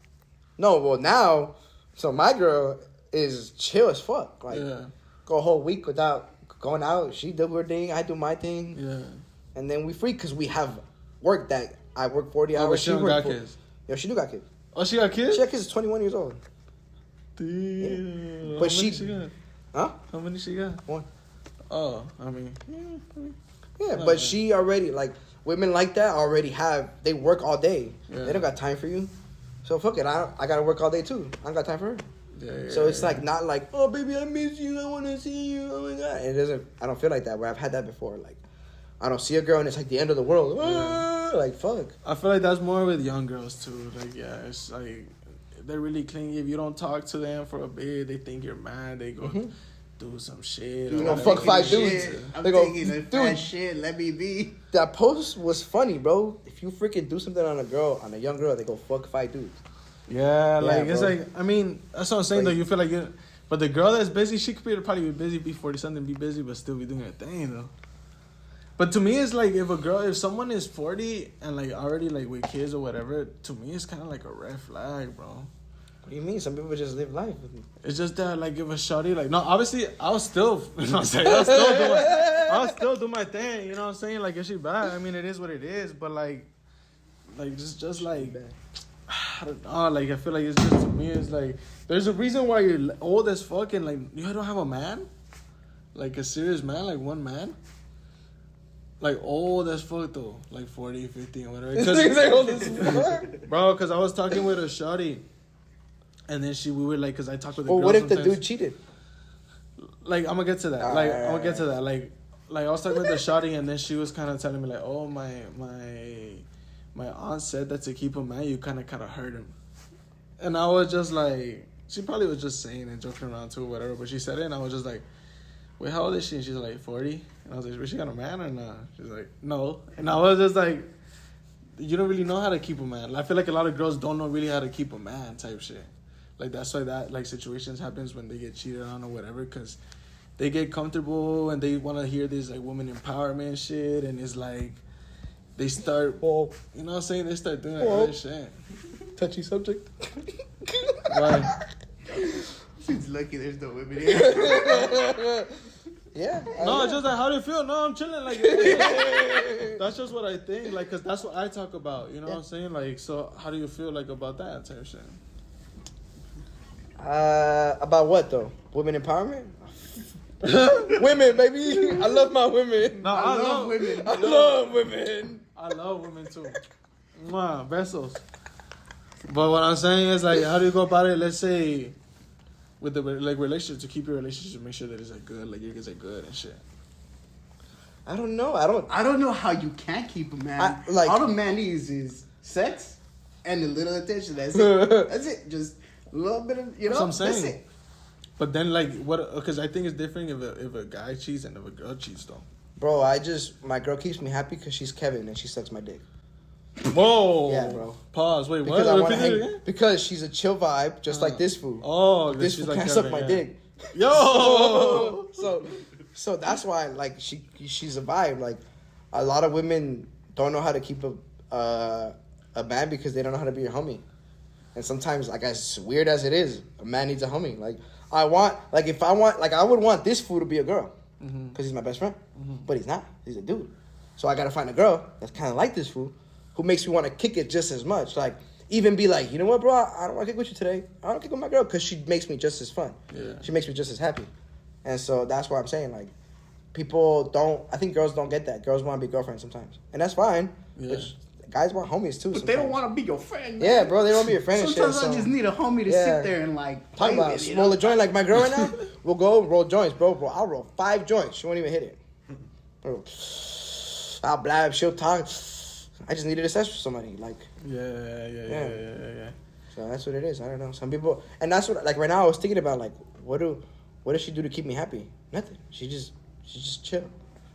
Speaker 2: No, well, now... So my girl is chill as fuck. Like,
Speaker 1: Yeah.
Speaker 2: go a whole week without going out. She do her thing. I do my thing.
Speaker 1: Yeah.
Speaker 2: And then we free because we have work that... I work 40
Speaker 1: Oh,
Speaker 2: hours.
Speaker 1: but she don't
Speaker 2: work
Speaker 1: got
Speaker 2: 40.
Speaker 1: kids.
Speaker 2: Yo, she do got kids.
Speaker 1: Oh, she got kids?
Speaker 2: She got kids is 21 years old.
Speaker 1: Damn.
Speaker 2: But
Speaker 1: How
Speaker 2: she-
Speaker 1: many she got?
Speaker 2: Huh?
Speaker 1: How many she got?
Speaker 2: 1.
Speaker 1: Oh, I mean,
Speaker 2: Yeah,
Speaker 1: Oh,
Speaker 2: but
Speaker 1: yeah.
Speaker 2: she already, like, women like that already they work all day.
Speaker 1: Yeah.
Speaker 2: They don't got time for you. So fuck it, I gotta work all day too. I don't got time for her.
Speaker 1: yeah,
Speaker 2: So it's like, not like, oh baby, I miss you, I wanna see you, oh my god. And I don't feel like that, where I've had that before. Like, I don't see a girl and it's like the end of the world. Ah, like, fuck.
Speaker 1: I feel like that's more with young girls too. Like, yeah, it's like they're really clingy. If you don't talk to them for a bit, they think you're mad. They go do some shit.
Speaker 2: You
Speaker 1: or
Speaker 2: know,
Speaker 1: whatever.
Speaker 2: fuck 5 dudes.
Speaker 3: I'm
Speaker 2: They go,
Speaker 3: taking the
Speaker 2: dude.
Speaker 3: fat shit. Let me be.
Speaker 2: That post was funny, bro. If you freaking do something on a young girl, they go fuck 5 dudes.
Speaker 1: Yeah, like it's
Speaker 2: bro.
Speaker 1: like I mean that's what I'm saying though. You feel like you, but the girl that's busy, she could probably be busy, be 40 something, be busy, but still be doing her thing though. But to me, it's like if someone is 40 and like already like with kids or whatever, to me it's kind of like a red flag, bro.
Speaker 2: What do you mean? Some people just live life.
Speaker 1: It's just that like if a shawty like no, obviously I'll still you know what I'm saying I'll still do my thing, you know what I'm saying, like if she bad, I mean it is what it is, but like just like I don't know, like I feel like it's just to me it's like there's a reason why you're old as fuck and like you don't have a man, like a serious man, like one man, like old as fuck though, like 40, 50 and whatever. Bro, because I was talking with a shawty. And then we were like, because I talk with the girls
Speaker 2: what if the
Speaker 1: sometimes.
Speaker 2: dude cheated?
Speaker 1: Like, I'm going to get to that. I'm going to get to that. Like I was talking with the shawty, and then she was kind of telling me, like, oh, my aunt said that to keep him man, you kind of hurt him. And I was just like, she probably was just saying and joking around too, or whatever. But she said it, and I was just like, wait, how old is she? And she's like, 40. And I was like, was she got a man or not? She's like, no. And I was just like, you don't really know how to keep a man. I feel like a lot of girls don't know really how to keep a man type shit. Like, that's why that, like, situations happens when they get cheated on or whatever, because they get comfortable and they want to hear this, like, woman empowerment shit, and it's like, they start, you know what I'm saying? They start doing that other shit.
Speaker 2: Touchy subject.
Speaker 1: Why?
Speaker 3: She's lucky there's no women here.
Speaker 2: Yeah.
Speaker 1: No, it's just like, how do you feel? No, I'm chilling. Like, that's just what I think. Like, because that's what I talk about. You know what I'm saying? Like, so how do you feel, like, about that type of shit?
Speaker 2: About what though? Women empowerment? Women, baby. I love my women.
Speaker 1: No, I love
Speaker 3: women.
Speaker 2: I love women.
Speaker 1: I love women too. Mwah, besos. But what I'm saying is, like, how do you go about it? Let's say with the like relationship, to keep your relationship, make sure that it's like good, like you guys are good and shit.
Speaker 2: I don't know.
Speaker 3: I don't know how you can't keep a man. All the man needs is sex and a little attention. That's it. That's it. Just a little bit of, you know.
Speaker 1: That's what I'm saying.
Speaker 3: That's it.
Speaker 1: But then, like, what? Because I think it's different if a guy cheats and if a girl cheats, though.
Speaker 2: Bro, my girl keeps me happy because she's Kevin and she sucks my dick.
Speaker 1: Whoa.
Speaker 2: Yeah, bro.
Speaker 1: Pause. Wait,
Speaker 2: Because
Speaker 1: what?
Speaker 2: I want to
Speaker 1: Repeat it
Speaker 2: hang.
Speaker 1: again?
Speaker 2: Because she's a chill vibe, just like this fool.
Speaker 1: Oh,
Speaker 2: This
Speaker 1: she's
Speaker 2: fool
Speaker 1: like
Speaker 2: can't
Speaker 1: Kevin,
Speaker 2: suck my
Speaker 1: yeah.
Speaker 2: dick.
Speaker 1: Yo.
Speaker 2: So that's why, like, she's a vibe. Like, a lot of women don't know how to keep a man because they don't know how to be your homie. And sometimes, like, as weird as it is, a man needs a homie. Like, I would want this fool to be a girl because he's my best friend, but he's not. He's a dude. So I gotta find a girl that's kind of like this fool, who makes me want to kick it just as much. Like, even be like, you know what, bro? I don't want to kick with you today. I don't kick with my girl because she makes me just as fun.
Speaker 1: Yeah.
Speaker 2: She makes me just as happy. And so that's why I'm saying, like, I think girls don't get that. Girls want to be girlfriends sometimes. And that's fine.
Speaker 1: Yeah.
Speaker 2: But guys want homies too.
Speaker 3: But they don't want to be your friend.
Speaker 2: Yeah, bro, they don't want to be your friend and shit.
Speaker 3: Sometimes I
Speaker 2: So.
Speaker 3: just need a homie to sit there and, like,
Speaker 2: Talk
Speaker 3: play
Speaker 2: about
Speaker 3: with,
Speaker 2: roll a joint like my girl right now. We'll go roll joints, bro. I'll roll 5 joints. She won't even hit it. Bro. I'll blab. She'll talk. I just needed a sex with somebody. Like,
Speaker 1: Yeah.
Speaker 2: so that's what it is. I don't know. Some people, and that's what, like, right now I was thinking about, like, what does she do to keep me happy? Nothing. She just chill.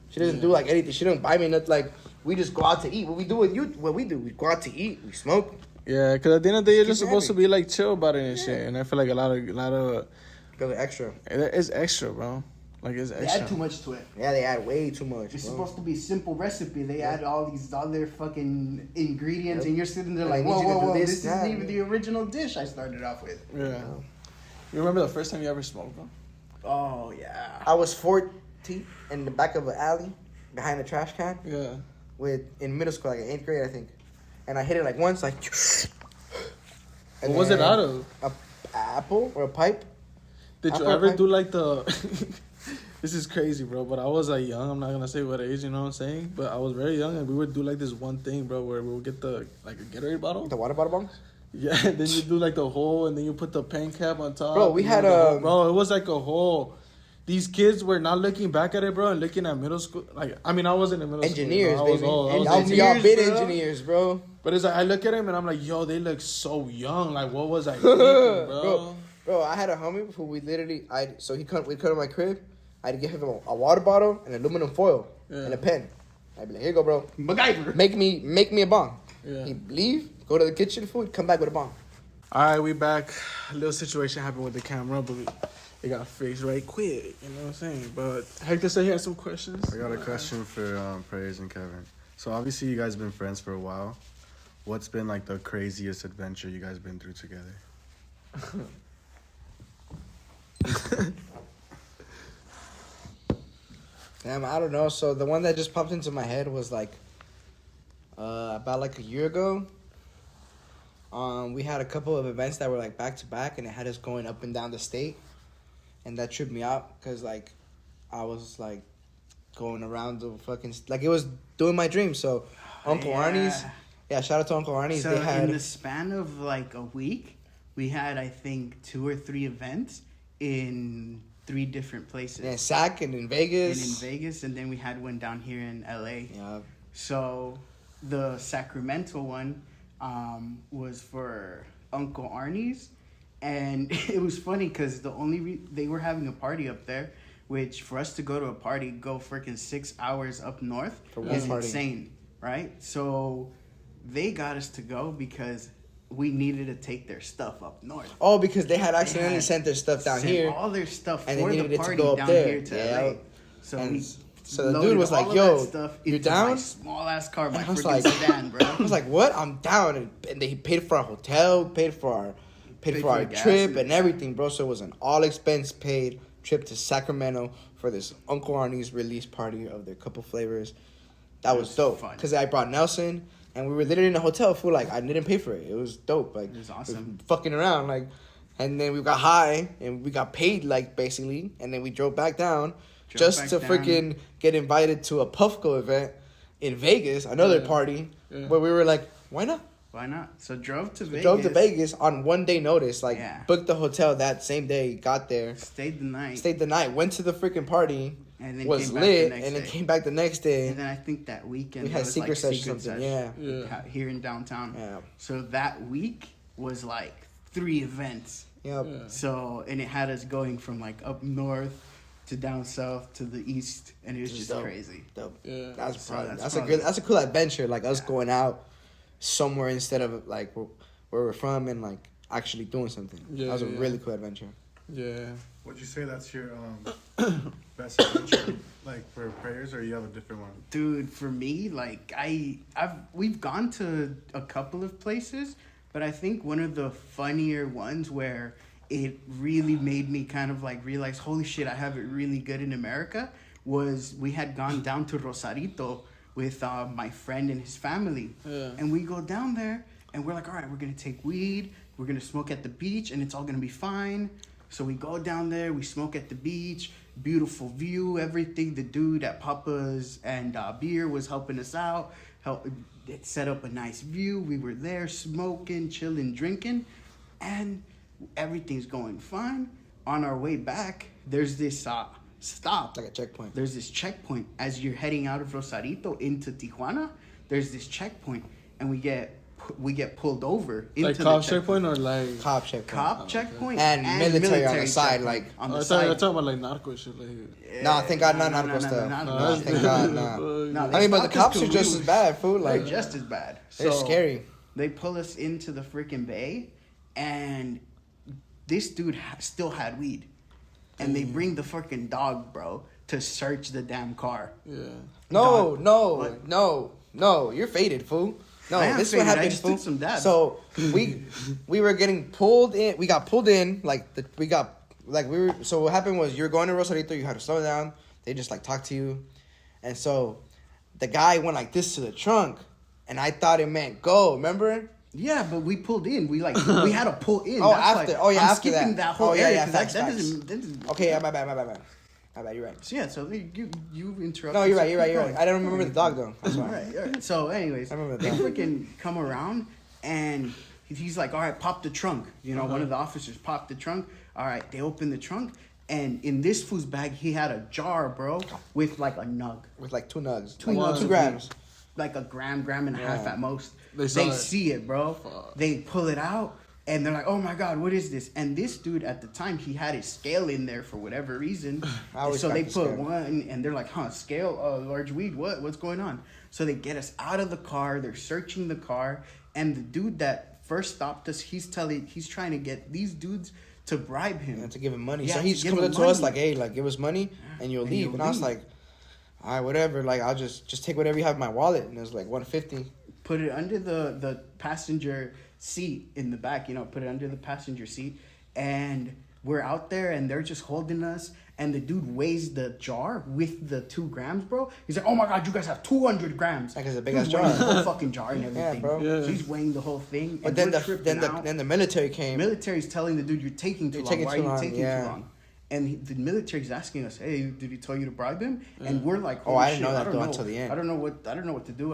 Speaker 2: She doesn't do like anything. She don't buy me nothing. Like, we just go out to eat. What we do, we go out to eat. We smoke.
Speaker 1: Yeah, because at the end of the day, you're just
Speaker 2: Keep me
Speaker 1: supposed to
Speaker 2: happy.
Speaker 1: be like chill about it and shit. And I feel like a lot of
Speaker 2: Because extra.
Speaker 1: it's extra, bro. Like, it's
Speaker 3: They
Speaker 1: extra.
Speaker 3: add too much to it.
Speaker 2: Yeah, they add way too much.
Speaker 3: It's
Speaker 2: bro.
Speaker 3: supposed to be a simple recipe. They add all these other fucking ingredients, and you're sitting there
Speaker 2: And
Speaker 3: like,
Speaker 2: they need you to do
Speaker 3: whoa,
Speaker 2: this,
Speaker 3: this
Speaker 2: that,
Speaker 3: isn't even
Speaker 2: man.
Speaker 3: the original dish I started off with.
Speaker 1: Yeah. You remember the first time you ever smoked, bro?
Speaker 3: Oh, yeah.
Speaker 2: I was 14 in the back of an alley behind a trash can
Speaker 1: Yeah.
Speaker 2: in middle school, like in 8th grade, I think. And I hit it like once, like.
Speaker 1: What was it out of?
Speaker 2: A apple or a pipe.
Speaker 1: Did you
Speaker 2: Apple
Speaker 1: ever
Speaker 2: pie?
Speaker 1: do like the... This is crazy, bro, but I was like young. I'm not going to say what age, you know what I'm saying? But I was very young, and we would do like this one thing, bro, where we would get the, like, a Gatorade bottle.
Speaker 2: The water bottle bongs?
Speaker 1: Yeah, then you do like the hole, and then you put the pen cap on top.
Speaker 2: Bro, we
Speaker 1: and
Speaker 2: had
Speaker 1: then the
Speaker 2: a-
Speaker 1: hole- Bro, it was like a hole. These kids were not looking back at it, bro, and looking at middle school. Like, I mean, I wasn't in middle
Speaker 2: Engineers,
Speaker 1: school. You know, I was
Speaker 2: baby.
Speaker 1: old. I was
Speaker 2: Y'all
Speaker 1: engineers,
Speaker 2: been
Speaker 1: bro.
Speaker 2: engineers, bro.
Speaker 1: But it's like I look at him and I'm like, yo, they look so young. Like, what was I thinking, bro?
Speaker 2: Bro, I had a homie who we'd come to my crib. I'd give him a water bottle and aluminum foil and a pen. I'd be like, here you go, bro.
Speaker 3: MacGyver.
Speaker 2: Make me a bong.
Speaker 1: Yeah.
Speaker 2: He'd leave, go to the kitchen, food, come back with a bong.
Speaker 1: All right, we back. A little situation happened with the camera, but it got fixed right quick. You know what I'm saying? But Hector said he had some questions.
Speaker 4: I got a question for Prayers and Kevin. So obviously you guys been friends for a while. What's been like the craziest adventure you guys been through together?
Speaker 2: Damn, I don't know. So the one that just popped into my head was like about like a year ago. We had a couple of events that were like back to back, and it had us going up and down the state, and that tripped me out because like I was like going around the fucking like it was doing my dream. So Uncle Arnie's, shout out to Uncle Arnie's.
Speaker 3: So
Speaker 2: they had
Speaker 3: in the span of like a week, we had I think 2 or 3 events in 3 different places.
Speaker 2: in Sac and in Vegas.
Speaker 3: And then we had one down here in LA.
Speaker 2: Yeah.
Speaker 3: So the Sacramento one was for Uncle Arnie's, and it was funny because they were having a party up there, which for us to go to a party, go freaking 6 hours up north is insane, right? So they got us to go because we needed to take their stuff up north.
Speaker 2: Oh, because they had accidentally sent their stuff down here.
Speaker 3: All their stuff
Speaker 2: and
Speaker 3: for
Speaker 2: they
Speaker 3: the
Speaker 2: needed
Speaker 3: party
Speaker 2: it to go up
Speaker 3: down
Speaker 2: there.
Speaker 3: here to LA. So
Speaker 2: the dude was like, "Yo, you down?"
Speaker 3: Small ass car, my
Speaker 2: I was
Speaker 3: freaking
Speaker 2: like,
Speaker 3: sedan, bro.
Speaker 2: I was like, "What? I'm down." And they paid for our hotel, paid for our trip and everything, bro. So it was an all expense paid trip to Sacramento for this Uncle Arnie's release party of their couple flavors. That was dope because I brought Nelson. And we were literally in a hotel, fool. Like, I didn't pay for it. It was dope. Like,
Speaker 3: it was awesome.
Speaker 2: Fucking around, like, and then we got high and we got paid, like, basically. And then we drove back down freaking get invited to a Puffco event in Vegas, another party, where we were like, why not?
Speaker 3: Why not? So drove to
Speaker 2: Vegas on 1 day notice. Like, booked the hotel that same day, got there.
Speaker 3: Stayed the night.
Speaker 2: Went to the freaking party.
Speaker 3: And then
Speaker 2: was lit, and then came back the next day.
Speaker 3: And then I think that weekend
Speaker 2: we had Secret Sesh or something,
Speaker 3: here in downtown.
Speaker 2: Yeah.
Speaker 3: So that week was like 3 events.
Speaker 2: Yep.
Speaker 3: Yeah. So, and it had us going from like up north to down south to the east, and it was just
Speaker 2: dope.
Speaker 3: Crazy.
Speaker 2: Dope.
Speaker 1: Yeah.
Speaker 2: That's a cool adventure. Like us going out somewhere instead of like where we're from and like actually doing something. Yeah, that was a really cool adventure.
Speaker 1: Yeah.
Speaker 4: Would you say that's your best adventure, like for Prayers, or you have a different one?
Speaker 3: Dude, for me, like we've gone to a couple of places, but I think one of the funnier ones where it really made me kind of like realize, holy shit, I have it really good in America, was we had gone down to Rosarito with my friend and his family. Yeah. And we go down there and we're like, all right, we're going to take weed, we're going to smoke at the beach, and it's all going to be fine. So we go down there, we smoke at the beach, beautiful view, everything. The dude at Papa's and Beer was helping us out, set up a nice view. We were there smoking, chilling, drinking, and everything's going fine. On our way back, there's this stop.
Speaker 2: Like a checkpoint.
Speaker 3: There's this checkpoint. As you're heading out of Rosarito into Tijuana, there's this checkpoint, and we get pulled over into
Speaker 1: like cop checkpoint or like
Speaker 2: cop checkpoint.
Speaker 3: Cop checkpoint
Speaker 2: and military on the side, like
Speaker 3: on the
Speaker 1: I
Speaker 3: side.
Speaker 1: thought about like narco shit, like.
Speaker 2: Nah, thank God, not narco stuff.
Speaker 3: No,
Speaker 2: thank God, nah. I mean, but the cops are just as bad, fool. Like
Speaker 3: they're just as bad.
Speaker 2: They're scary.
Speaker 3: They pull us into the freaking bay, and this dude still had weed, and they bring the freaking dog, bro, to search the damn car.
Speaker 1: Yeah.
Speaker 2: No. You're faded, fool. No, this is what happened, fool. So we were getting pulled in. We got pulled in. So what happened was you were going to Rosarito. You had to slow down. They just like talk to you, and so the guy went like this to the trunk, and I thought it meant go. Remember?
Speaker 3: Yeah, but we pulled in. We had to pull in.
Speaker 2: Oh, after. I'm
Speaker 3: after that whole area.
Speaker 2: Facts.
Speaker 3: That doesn't.
Speaker 2: Okay, my bad. My bad, you're right.
Speaker 3: So yeah, so you interrupted.
Speaker 2: No, you're right. I don't remember the dog though. That's why.
Speaker 3: All right. So anyways,
Speaker 2: I remember
Speaker 3: they
Speaker 2: the dog.
Speaker 3: freaking come around and he's like, all right, pop the trunk. You know, one of the officers popped the trunk. All right, they open the trunk, and in this fool's bag, he had a jar, bro, with like a nug.
Speaker 2: With like 2 nugs.
Speaker 3: 2
Speaker 2: nugs. 2 grams.
Speaker 3: like a gram and a half at most.
Speaker 1: They
Speaker 3: see it, bro.
Speaker 1: Fuck.
Speaker 3: They pull it out. And they're like, oh my God, what is this? And this dude at the time, he had his scale in there for whatever reason. So they put
Speaker 2: scale.
Speaker 3: one, and they're like, scale, large weed, what's going on? So they get us out of the car. They're searching the car. And the dude that first stopped us, he's trying to get these dudes to bribe him.
Speaker 2: Yeah, to give him money.
Speaker 3: Yeah,
Speaker 2: So he's coming up to us like, hey, like, give us money and you'll leave. And I was like, all right, whatever. Like, I'll just take whatever you have in my wallet. And it was like $150.
Speaker 3: Put it under the passenger seat in the back, put it under the passenger seat. And we're out there and they're just holding us. And the dude weighs the jar with the 2 grams, bro. He's like, oh my God, you guys have 200 grams.
Speaker 2: Like, it's a big ass
Speaker 3: He's
Speaker 2: jar.
Speaker 3: weighing the whole fucking jar and everything.
Speaker 2: Yeah, bro.
Speaker 1: Yeah.
Speaker 3: So he's weighing the whole thing.
Speaker 2: But
Speaker 3: and
Speaker 2: then the military came.
Speaker 3: Military's telling the dude, you're taking too long. Why are you taking too
Speaker 2: yeah.
Speaker 3: long? And the military's asking us, hey, did he tell you to bribe him? And we're like,
Speaker 2: Oh,
Speaker 3: holy
Speaker 2: I didn't know
Speaker 3: shit,
Speaker 2: that though until the end.
Speaker 3: I don't know what to do.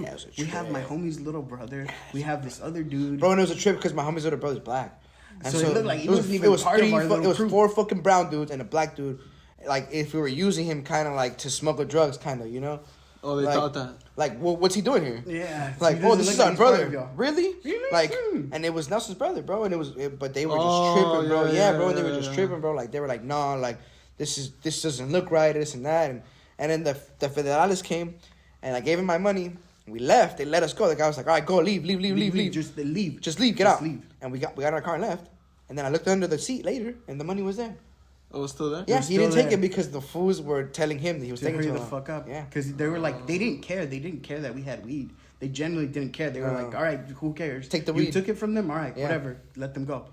Speaker 2: Yeah, it was a
Speaker 3: We have my
Speaker 2: trip.
Speaker 3: homie's little brother. We have this other dude.
Speaker 2: Bro, and it was a trip because my homie's little brother's black. And
Speaker 3: So it looked like he wasn't even part of our little
Speaker 2: It was
Speaker 3: crew.
Speaker 2: 4 fucking brown dudes and a black dude. Like, if we were using him kind of like to smuggle drugs, kind of,
Speaker 1: Oh, they
Speaker 2: like,
Speaker 1: thought that.
Speaker 2: Like, well, what's he doing here?
Speaker 3: Yeah.
Speaker 2: Like,
Speaker 3: he
Speaker 2: oh,
Speaker 3: doesn't
Speaker 2: this
Speaker 3: look
Speaker 2: is
Speaker 3: like
Speaker 2: our
Speaker 3: he's part
Speaker 2: brother.
Speaker 3: of y'all.
Speaker 2: Really?
Speaker 3: Really?
Speaker 2: Like,
Speaker 3: Hmm.
Speaker 2: and it was Nelson's brother, bro. But they were just
Speaker 1: Oh,
Speaker 2: tripping, bro.
Speaker 1: yeah,
Speaker 2: Yeah,
Speaker 1: yeah,
Speaker 2: bro. And they were
Speaker 1: yeah,
Speaker 2: just
Speaker 1: yeah.
Speaker 2: tripping, bro. Like, they were like, nah, like, this doesn't look right, this and that. And then the federales came, and I gave him my money. We left. They let us go. The guy was like, all right, go, leave.
Speaker 3: Just leave.
Speaker 2: Just leave, get
Speaker 3: Just
Speaker 2: out.
Speaker 3: leave.
Speaker 2: And we got in our car and left. And then I looked under the seat later, and the money was there.
Speaker 1: Oh, it's still there?
Speaker 2: Yeah,
Speaker 3: was
Speaker 2: he didn't
Speaker 3: still
Speaker 2: take
Speaker 3: there.
Speaker 2: it because the fools were telling him that he was
Speaker 3: To
Speaker 2: taking
Speaker 3: hurry
Speaker 2: too
Speaker 3: the
Speaker 2: long.
Speaker 3: fuck up.
Speaker 2: Yeah.
Speaker 3: Because they were like, they didn't care. They didn't care that we had weed. They genuinely didn't care. They were
Speaker 2: No.
Speaker 3: like, all right, who cares?
Speaker 2: Take the
Speaker 3: You
Speaker 2: weed.
Speaker 3: took it from them? All right,
Speaker 2: Yeah.
Speaker 3: whatever. Let them go.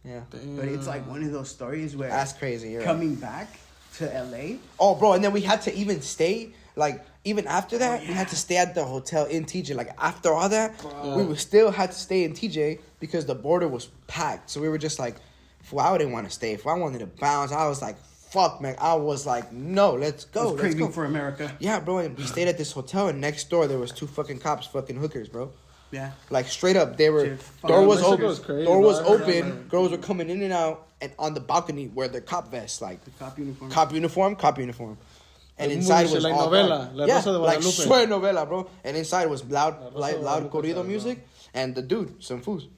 Speaker 2: Yeah.
Speaker 1: Damn.
Speaker 3: But it's like one of those stories where
Speaker 2: That's crazy. You're right.
Speaker 3: coming back to LA.
Speaker 2: Oh, bro, and then we had to even stay, like, even after that,
Speaker 3: Oh,
Speaker 2: we
Speaker 3: yeah.
Speaker 2: had to stay at the hotel in TJ. Like, after all that,
Speaker 3: Bro.
Speaker 2: we would still had to stay in TJ because the border was packed. So we were just like, fool, I didn't want to stay. If I wanted to bounce, I was like, fuck, man. I was like, no, let's
Speaker 3: I
Speaker 2: go.
Speaker 3: was
Speaker 2: Let's
Speaker 3: craving
Speaker 2: go.
Speaker 3: for America.
Speaker 2: Yeah, bro, and we stayed at this hotel, and next door there was 2 fucking cops, fucking hookers, bro.
Speaker 3: Yeah.
Speaker 2: Like, straight up, they were,
Speaker 3: Shit,
Speaker 2: door
Speaker 3: fuck.
Speaker 2: was
Speaker 1: Mexico
Speaker 2: open,
Speaker 1: is crazy,
Speaker 2: door was
Speaker 1: bro. I heard that,
Speaker 2: open,
Speaker 1: man.
Speaker 2: girls were coming in and out, and on the balcony were their cop vests, like,
Speaker 3: The cop uniform.
Speaker 2: cop uniform. And
Speaker 1: Like
Speaker 2: inside
Speaker 1: movie
Speaker 2: was
Speaker 1: shit, like
Speaker 2: all
Speaker 1: novela,
Speaker 2: black.
Speaker 1: La
Speaker 2: yeah,
Speaker 1: Rosa de
Speaker 2: like
Speaker 1: Guadalupe.
Speaker 2: swear novela, bro. And inside was
Speaker 1: La
Speaker 2: loud,
Speaker 1: Rosa
Speaker 2: like
Speaker 1: de
Speaker 2: loud
Speaker 1: Guadalupe
Speaker 2: corrido
Speaker 1: style,
Speaker 2: music, and the dude, some fools.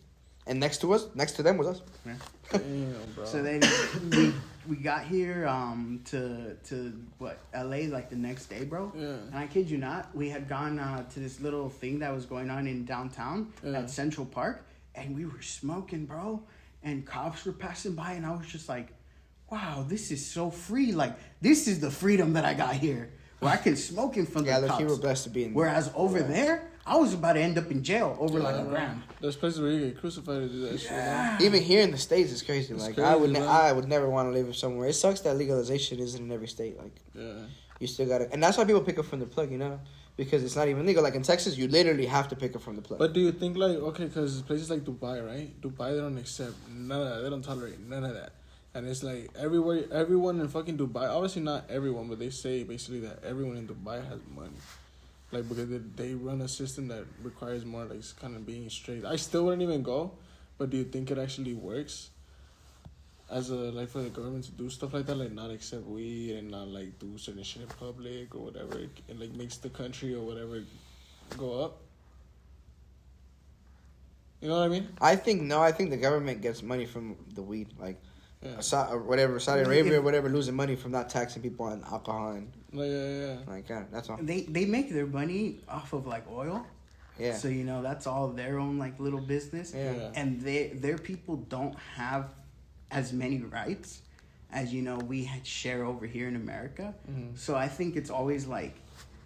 Speaker 2: And next to them was us.
Speaker 1: Damn, bro.
Speaker 3: So then we got here to what, LA like the next day, bro.
Speaker 1: Yeah.
Speaker 3: And I kid you not, we had gone to this little thing that was going on in downtown
Speaker 1: Yeah.
Speaker 3: at Central Park, and we were smoking, bro. And cops were passing by, and I was just like, wow, this is so free. Like, this is the freedom that I got here, where I can smoke in front
Speaker 2: Yeah,
Speaker 3: of the
Speaker 2: look,
Speaker 3: cops.
Speaker 2: you were blessed to be in.
Speaker 3: Whereas over there, I was about to end up in jail over like a gram.
Speaker 1: There's places where you get crucified to do that shit. Man.
Speaker 2: Even here in the States, it's crazy.
Speaker 1: It's
Speaker 2: Like
Speaker 1: crazy, man.
Speaker 2: I would never want to live somewhere. It sucks that legalization isn't in every state. Like,
Speaker 1: Yeah.
Speaker 2: you still gotta, and that's why people pick up from the plug, because it's not even legal. Like in Texas, you literally have to pick up from the plug.
Speaker 1: But do you think, like, okay, because places like Dubai, right? Dubai, they don't accept none of that. They don't tolerate none of that. And it's like everywhere, everyone in fucking Dubai, obviously not everyone, but they say basically that everyone in Dubai has money. Like, because they run a system that requires more, like, kind of being straight. I still wouldn't even go, but do you think it actually works? As like, for the government to do stuff like that, like, not accept weed and not, like, do certain shit in public or whatever, and, like, makes the country or whatever go up? You know what I mean?
Speaker 2: I think the government gets money from the weed, like
Speaker 1: Yeah.
Speaker 2: Or whatever, Saudi Arabia or whatever, losing money from not taxing people on alcohol and
Speaker 1: Like, yeah.
Speaker 2: like that's all.
Speaker 3: They make their money off of like oil.
Speaker 2: Yeah,
Speaker 3: So that's all their own like little business.
Speaker 2: Yeah.
Speaker 3: And their people don't have as many rights as we share over here in America.
Speaker 1: Mhm.
Speaker 3: So I think it's always like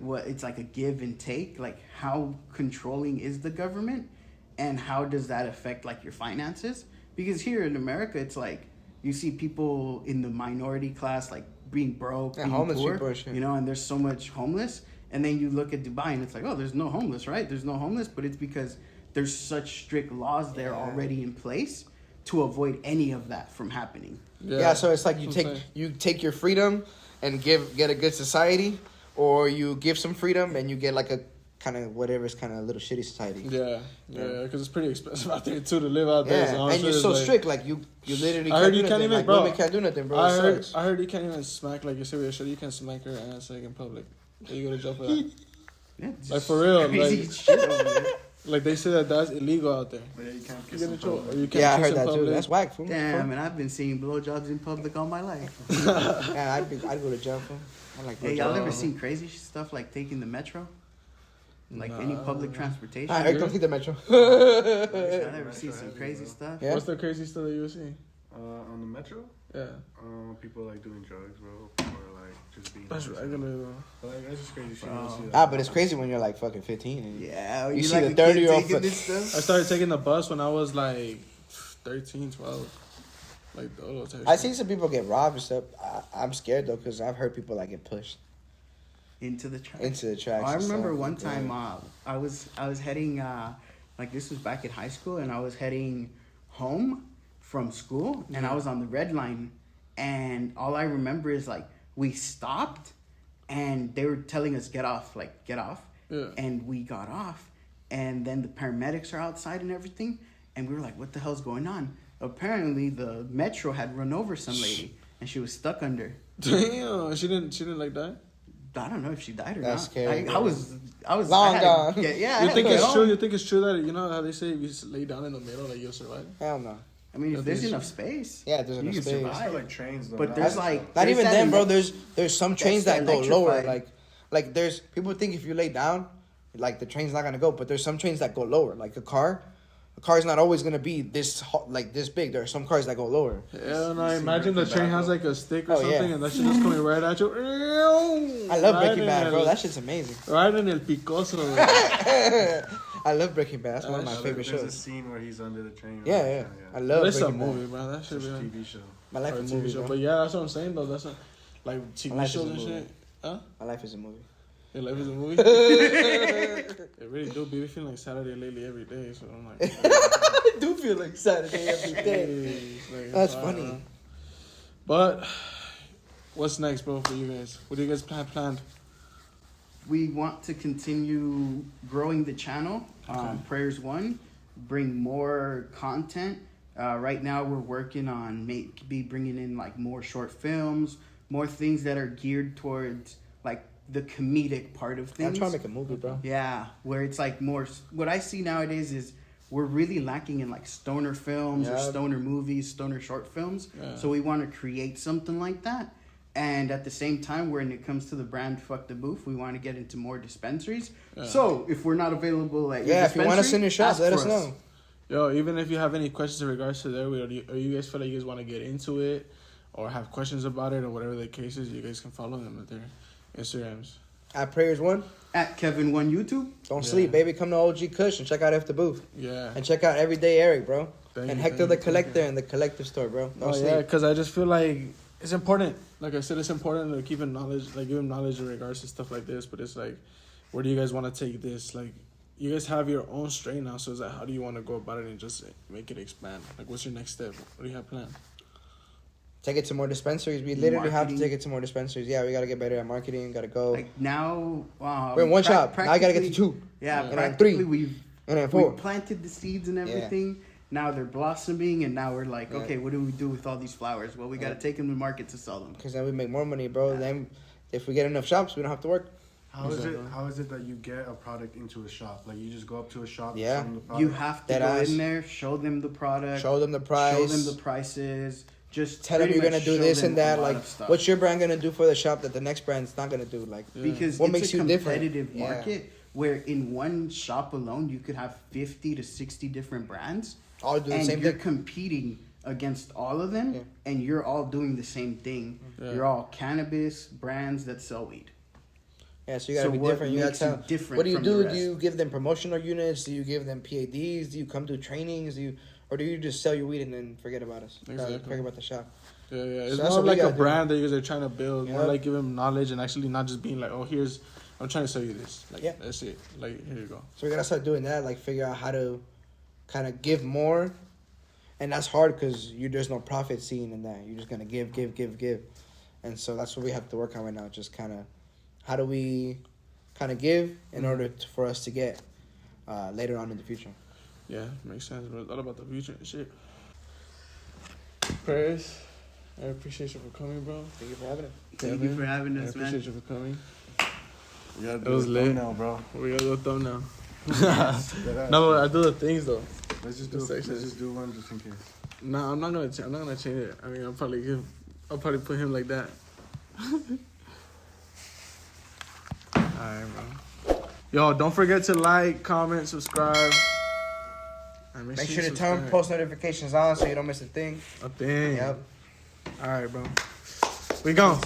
Speaker 3: it's like a give and take. Like how controlling is the government, and how does that affect like your finances? Because here in America, it's like you see people in the minority class like being broke,
Speaker 2: Yeah,
Speaker 3: being
Speaker 2: homeless
Speaker 3: poor,
Speaker 2: people and shit.
Speaker 3: and there's so much homeless. And then you look at Dubai and it's like, oh, there's no homeless, right? There's no homeless, but it's because there's such strict laws there already in place to avoid any of that from happening.
Speaker 2: yeah. So it's like
Speaker 1: Okay.
Speaker 2: you take your freedom and get a good society, or you give some freedom and you get like a kind of whatever is kind of a little shitty society.
Speaker 1: Yeah, because it's pretty expensive out there too to live out there.
Speaker 2: Yeah,
Speaker 1: So I'm
Speaker 2: and
Speaker 1: sure
Speaker 2: you're
Speaker 1: it's
Speaker 2: so
Speaker 1: like,
Speaker 2: strict. Like you literally.
Speaker 1: I heard you
Speaker 2: do
Speaker 1: can't
Speaker 2: nothing.
Speaker 1: even,
Speaker 2: like,
Speaker 1: bro.
Speaker 2: Women can't do nothing, bro. It sucks.
Speaker 1: I heard you can't even smack, like you said, you can't smack her ass like in public. You go to jail for that.
Speaker 3: Yeah,
Speaker 1: Like for real,
Speaker 3: crazy
Speaker 1: like
Speaker 3: shit over there.
Speaker 1: like they say that that's illegal out there.
Speaker 4: But yeah, you can't
Speaker 1: You
Speaker 4: kiss
Speaker 1: get
Speaker 4: in
Speaker 1: in trouble,
Speaker 4: public.
Speaker 1: or you can't
Speaker 2: Yeah, I
Speaker 1: kiss
Speaker 2: heard
Speaker 1: in
Speaker 2: that too.
Speaker 1: public.
Speaker 2: That's whack, fool.
Speaker 3: Damn, and I've been seeing blowjobs in public all my life.
Speaker 2: Yeah, I'd go to jail, fool. I like
Speaker 3: Hey, y'all
Speaker 2: blowjob.
Speaker 3: ever seen crazy stuff like taking the metro? Like any public transportation?
Speaker 2: I don't think the metro.
Speaker 3: Y'all ever seen some crazy stuff?
Speaker 2: Yeah.
Speaker 1: What's the crazy stuff that you see?
Speaker 4: On the metro,
Speaker 1: Yeah,
Speaker 4: people like doing drugs, bro, or like just being.
Speaker 1: that's regular though.
Speaker 4: But, like, that's just crazy shit.
Speaker 3: Bro.
Speaker 4: You don't see that.
Speaker 2: Ah, but it's crazy when you're like fucking 15 and
Speaker 3: Yeah,
Speaker 2: You
Speaker 3: you
Speaker 2: see
Speaker 3: like
Speaker 2: the
Speaker 3: a kid
Speaker 2: 30-year-old
Speaker 3: taking
Speaker 2: foot-
Speaker 3: this stuff?
Speaker 1: I started taking the bus when I was like 13, 12. Like those type
Speaker 2: I
Speaker 1: shit.
Speaker 2: seen some people get robbed and stuff. I'm scared though because I've heard people like get pushed
Speaker 3: Into the trash.
Speaker 2: into the tracks.
Speaker 3: I
Speaker 2: and
Speaker 3: remember
Speaker 2: stuff.
Speaker 3: one time I was heading like this was back in high school, and I was heading home from school, and I was on the red line, and all I remember is like we stopped, and they were telling us get off,
Speaker 1: Yeah.
Speaker 3: and we got off, and then the paramedics are outside and everything, and we were like, what the hell's going on? Apparently the metro had run over some lady, and she was stuck under.
Speaker 1: Damn, she didn't like that.
Speaker 3: I don't know if she died or
Speaker 2: That's
Speaker 3: not.
Speaker 2: scary,
Speaker 3: I was
Speaker 2: Long
Speaker 3: I had to
Speaker 2: gone.
Speaker 3: get- yeah, I
Speaker 1: You
Speaker 3: had
Speaker 1: think
Speaker 3: to
Speaker 1: it's
Speaker 3: get
Speaker 1: true?
Speaker 3: home.
Speaker 1: You think it's true that you know how they say if you just lay down in the middle, like you'll survive?
Speaker 2: Hell no.
Speaker 3: I mean,
Speaker 1: Yeah,
Speaker 3: if there's
Speaker 1: there's-
Speaker 3: enough space,
Speaker 2: Yeah, there's
Speaker 3: you
Speaker 2: enough
Speaker 3: can
Speaker 2: space.
Speaker 4: That's for
Speaker 3: survive.
Speaker 4: like trains though.
Speaker 3: But
Speaker 4: not
Speaker 3: there's
Speaker 4: like
Speaker 3: like
Speaker 2: Not
Speaker 3: there's
Speaker 2: even
Speaker 3: that
Speaker 2: then, bro.
Speaker 3: elec-
Speaker 2: There's some
Speaker 3: that's
Speaker 2: trains that go lower.
Speaker 3: electrified.
Speaker 2: Like there's people think if you lay down, like the train's not gonna go. But there's some trains that go lower. Like a car is not always gonna be like this big. There are some cars that go lower.
Speaker 1: Yeah, and I imagine the train has like a stick or
Speaker 2: Oh, yeah.
Speaker 1: something, and that shit is coming right at you.
Speaker 2: I love
Speaker 1: Right
Speaker 2: Breaking
Speaker 1: in
Speaker 2: Bad,
Speaker 1: el-
Speaker 2: bro. That shit's amazing.
Speaker 1: Right in el picoso.
Speaker 2: I love Breaking Bad. That's one of my
Speaker 4: Yeah,
Speaker 2: favorite
Speaker 4: there's a
Speaker 2: shows.
Speaker 4: scene where he's under the train.
Speaker 2: Yeah. I love
Speaker 1: It's a
Speaker 2: Breaking
Speaker 1: movie,
Speaker 2: Bad.
Speaker 1: bro. That should
Speaker 4: It's
Speaker 1: be
Speaker 4: a
Speaker 1: a
Speaker 4: TV show.
Speaker 2: My life
Speaker 1: or a
Speaker 2: is a
Speaker 1: TV
Speaker 2: movie,
Speaker 1: show.
Speaker 2: bro.
Speaker 1: But yeah, that's what I'm saying though. That's like
Speaker 2: My
Speaker 1: TV
Speaker 2: life is
Speaker 1: shows
Speaker 2: a
Speaker 1: and
Speaker 2: movie.
Speaker 1: shit. Huh?
Speaker 2: My life is a movie.
Speaker 1: Your life is a movie. It really do be feeling like Saturday lately every day. So I'm like,
Speaker 2: I do feel like Saturday every day.
Speaker 1: it's like,
Speaker 2: That's
Speaker 1: wow.
Speaker 2: funny.
Speaker 1: But what's next, bro, for you guys? What do you guys planned?
Speaker 3: we want to continue growing the channel. Prayers One, bring more content. Right now, we're working on maybe bringing in like more short films, more things that are geared towards like the comedic part of
Speaker 2: I'm
Speaker 3: things.
Speaker 2: trying to make a movie, bro.
Speaker 3: Yeah, where it's like more. What I see nowadays is we're really lacking in like stoner films or
Speaker 2: Yeah.
Speaker 3: stoner movies, stoner short films.
Speaker 1: Yeah.
Speaker 3: So we want to create something like that. And at the same time, when it comes to the brand Fuck the Boof, we want to get into more dispensaries.
Speaker 1: Yeah.
Speaker 3: So if we're not available at your
Speaker 2: Yeah, if you want us
Speaker 3: dispensary,
Speaker 2: in your shop,
Speaker 3: ask
Speaker 2: let
Speaker 3: for
Speaker 2: us know.
Speaker 1: Yo, even if you have any questions in regards to that, or you guys feel like you guys want to get into it, or have questions about it, or whatever the case is, you guys can follow them at their Instagrams.
Speaker 2: At Prayers One,
Speaker 3: At Kevin1 YouTube.
Speaker 2: don't
Speaker 1: Yeah.
Speaker 2: sleep, baby. Come to OG Kush and check out Ep5 Booth.
Speaker 1: Yeah.
Speaker 2: And check out Everyday Eric, bro.
Speaker 1: Thank
Speaker 2: and
Speaker 1: you,
Speaker 2: Hector
Speaker 1: thank
Speaker 2: the
Speaker 1: you,
Speaker 2: Collector
Speaker 1: thank you.
Speaker 2: in the Collective Store, bro. Don't
Speaker 1: Oh
Speaker 2: sleep.
Speaker 1: yeah, because I just feel like it's important. Like I said, it's important to keep in knowledge, like give them knowledge in regards to stuff like this. But it's like, where do you guys want to take this? Like, you guys have your own strain now, so it's like, how do you want to go about it and just make it expand? Like, what's your next step? What do you have planned?
Speaker 2: Take it to more dispensaries. We literally have to
Speaker 3: Marketing.
Speaker 2: take it to more dispensaries. Yeah, we gotta get better at marketing. Gotta go.
Speaker 3: Like now,
Speaker 2: We're in one shop. Now I gotta get to
Speaker 3: practically-
Speaker 2: 2.
Speaker 3: Yeah,
Speaker 1: And
Speaker 2: then
Speaker 3: practically
Speaker 2: 3.
Speaker 3: we've
Speaker 2: And then 4.
Speaker 3: we planted the seeds and everything. Now they're blossoming, and now we're like,
Speaker 2: Yeah.
Speaker 3: okay, what do we do with all these flowers? Well, we got to take them to market to sell them.
Speaker 2: Because then we make more money, bro. Then if we get enough shops, we don't have to work.
Speaker 4: How is it?
Speaker 1: Exactly.
Speaker 4: How is it that you get a product into a shop? Like you just go up to a shop.
Speaker 2: Yeah.
Speaker 4: show them the product?
Speaker 3: You have to
Speaker 2: Dead
Speaker 3: go
Speaker 2: ass.
Speaker 3: in there, show them the product,
Speaker 2: Show them the price.
Speaker 3: show them the prices. Just
Speaker 2: Tell them
Speaker 3: pretty
Speaker 2: you're gonna
Speaker 3: much
Speaker 2: do
Speaker 3: show
Speaker 2: this
Speaker 3: them
Speaker 2: and
Speaker 3: a
Speaker 2: that.
Speaker 3: lot
Speaker 2: Like,
Speaker 3: of stuff.
Speaker 2: what's your brand gonna do for the shop that the next brand's not gonna do? Like,
Speaker 3: Because
Speaker 2: What
Speaker 3: it's
Speaker 2: makes
Speaker 3: a
Speaker 2: you different?
Speaker 3: competitive
Speaker 2: Yeah.
Speaker 3: market where in one shop alone you could have 50 to 60 different brands,
Speaker 2: all do the
Speaker 3: and
Speaker 2: same
Speaker 3: you're
Speaker 2: thing.
Speaker 3: competing against all of them,
Speaker 2: Yeah.
Speaker 3: and you're all doing the same thing.
Speaker 1: Yeah.
Speaker 3: You're all cannabis brands that sell weed.
Speaker 2: Yeah, so you gotta
Speaker 3: So
Speaker 2: be
Speaker 3: what
Speaker 2: different. You gotta
Speaker 3: makes you
Speaker 2: tell.
Speaker 3: different
Speaker 2: What do you
Speaker 3: from the
Speaker 2: do?
Speaker 3: rest?
Speaker 2: Do you give them promotional units? Do you give them PADs? Do you come do trainings? Or do you just sell your weed and then forget about us?
Speaker 1: Exactly.
Speaker 2: Forget about the shop.
Speaker 1: Yeah, yeah.
Speaker 2: So
Speaker 1: It's
Speaker 2: that's
Speaker 1: more
Speaker 2: what we
Speaker 1: like a
Speaker 2: gotta do.
Speaker 1: brand that you guys are trying to build. More
Speaker 2: Yeah.
Speaker 1: like give them knowledge and actually not just being like, oh, I'm trying to sell you this. Like,
Speaker 2: Yeah.
Speaker 1: that's it. Like, here you go.
Speaker 2: So we gotta start doing that. Like, figure out how to kind of give more, and that's hard because there's no profit seen in that. You're just gonna give, and so that's what we have to work on right now. Just kind of, how do we kind of give in order for us to get later on in the future.
Speaker 1: Yeah, makes sense. But it's all about the future and shit. Prayers. I appreciate you for coming, bro.
Speaker 2: Thank you for having it.
Speaker 3: Thank you for having us,
Speaker 1: I
Speaker 3: man.
Speaker 1: appreciate you for coming.
Speaker 4: You gotta
Speaker 1: It
Speaker 4: do
Speaker 1: was
Speaker 4: a
Speaker 1: lit.
Speaker 4: thumbnail, bro.
Speaker 1: We gotta do a thumbnail.
Speaker 4: That
Speaker 1: No,
Speaker 4: ass.
Speaker 1: I do the things though.
Speaker 4: Let's just
Speaker 1: the
Speaker 4: do.
Speaker 1: sections.
Speaker 4: Let's just do one just in case.
Speaker 1: No, I'm not gonna change it. I mean, I'll probably put him like that. Alright, bro. Yo, don't forget to like, comment, subscribe. And
Speaker 2: Make sure
Speaker 1: you
Speaker 2: to turn
Speaker 1: subscribe.
Speaker 2: post notifications on so you don't miss a thing.
Speaker 1: A thing.
Speaker 2: Yep.
Speaker 1: Alright, bro. We gone.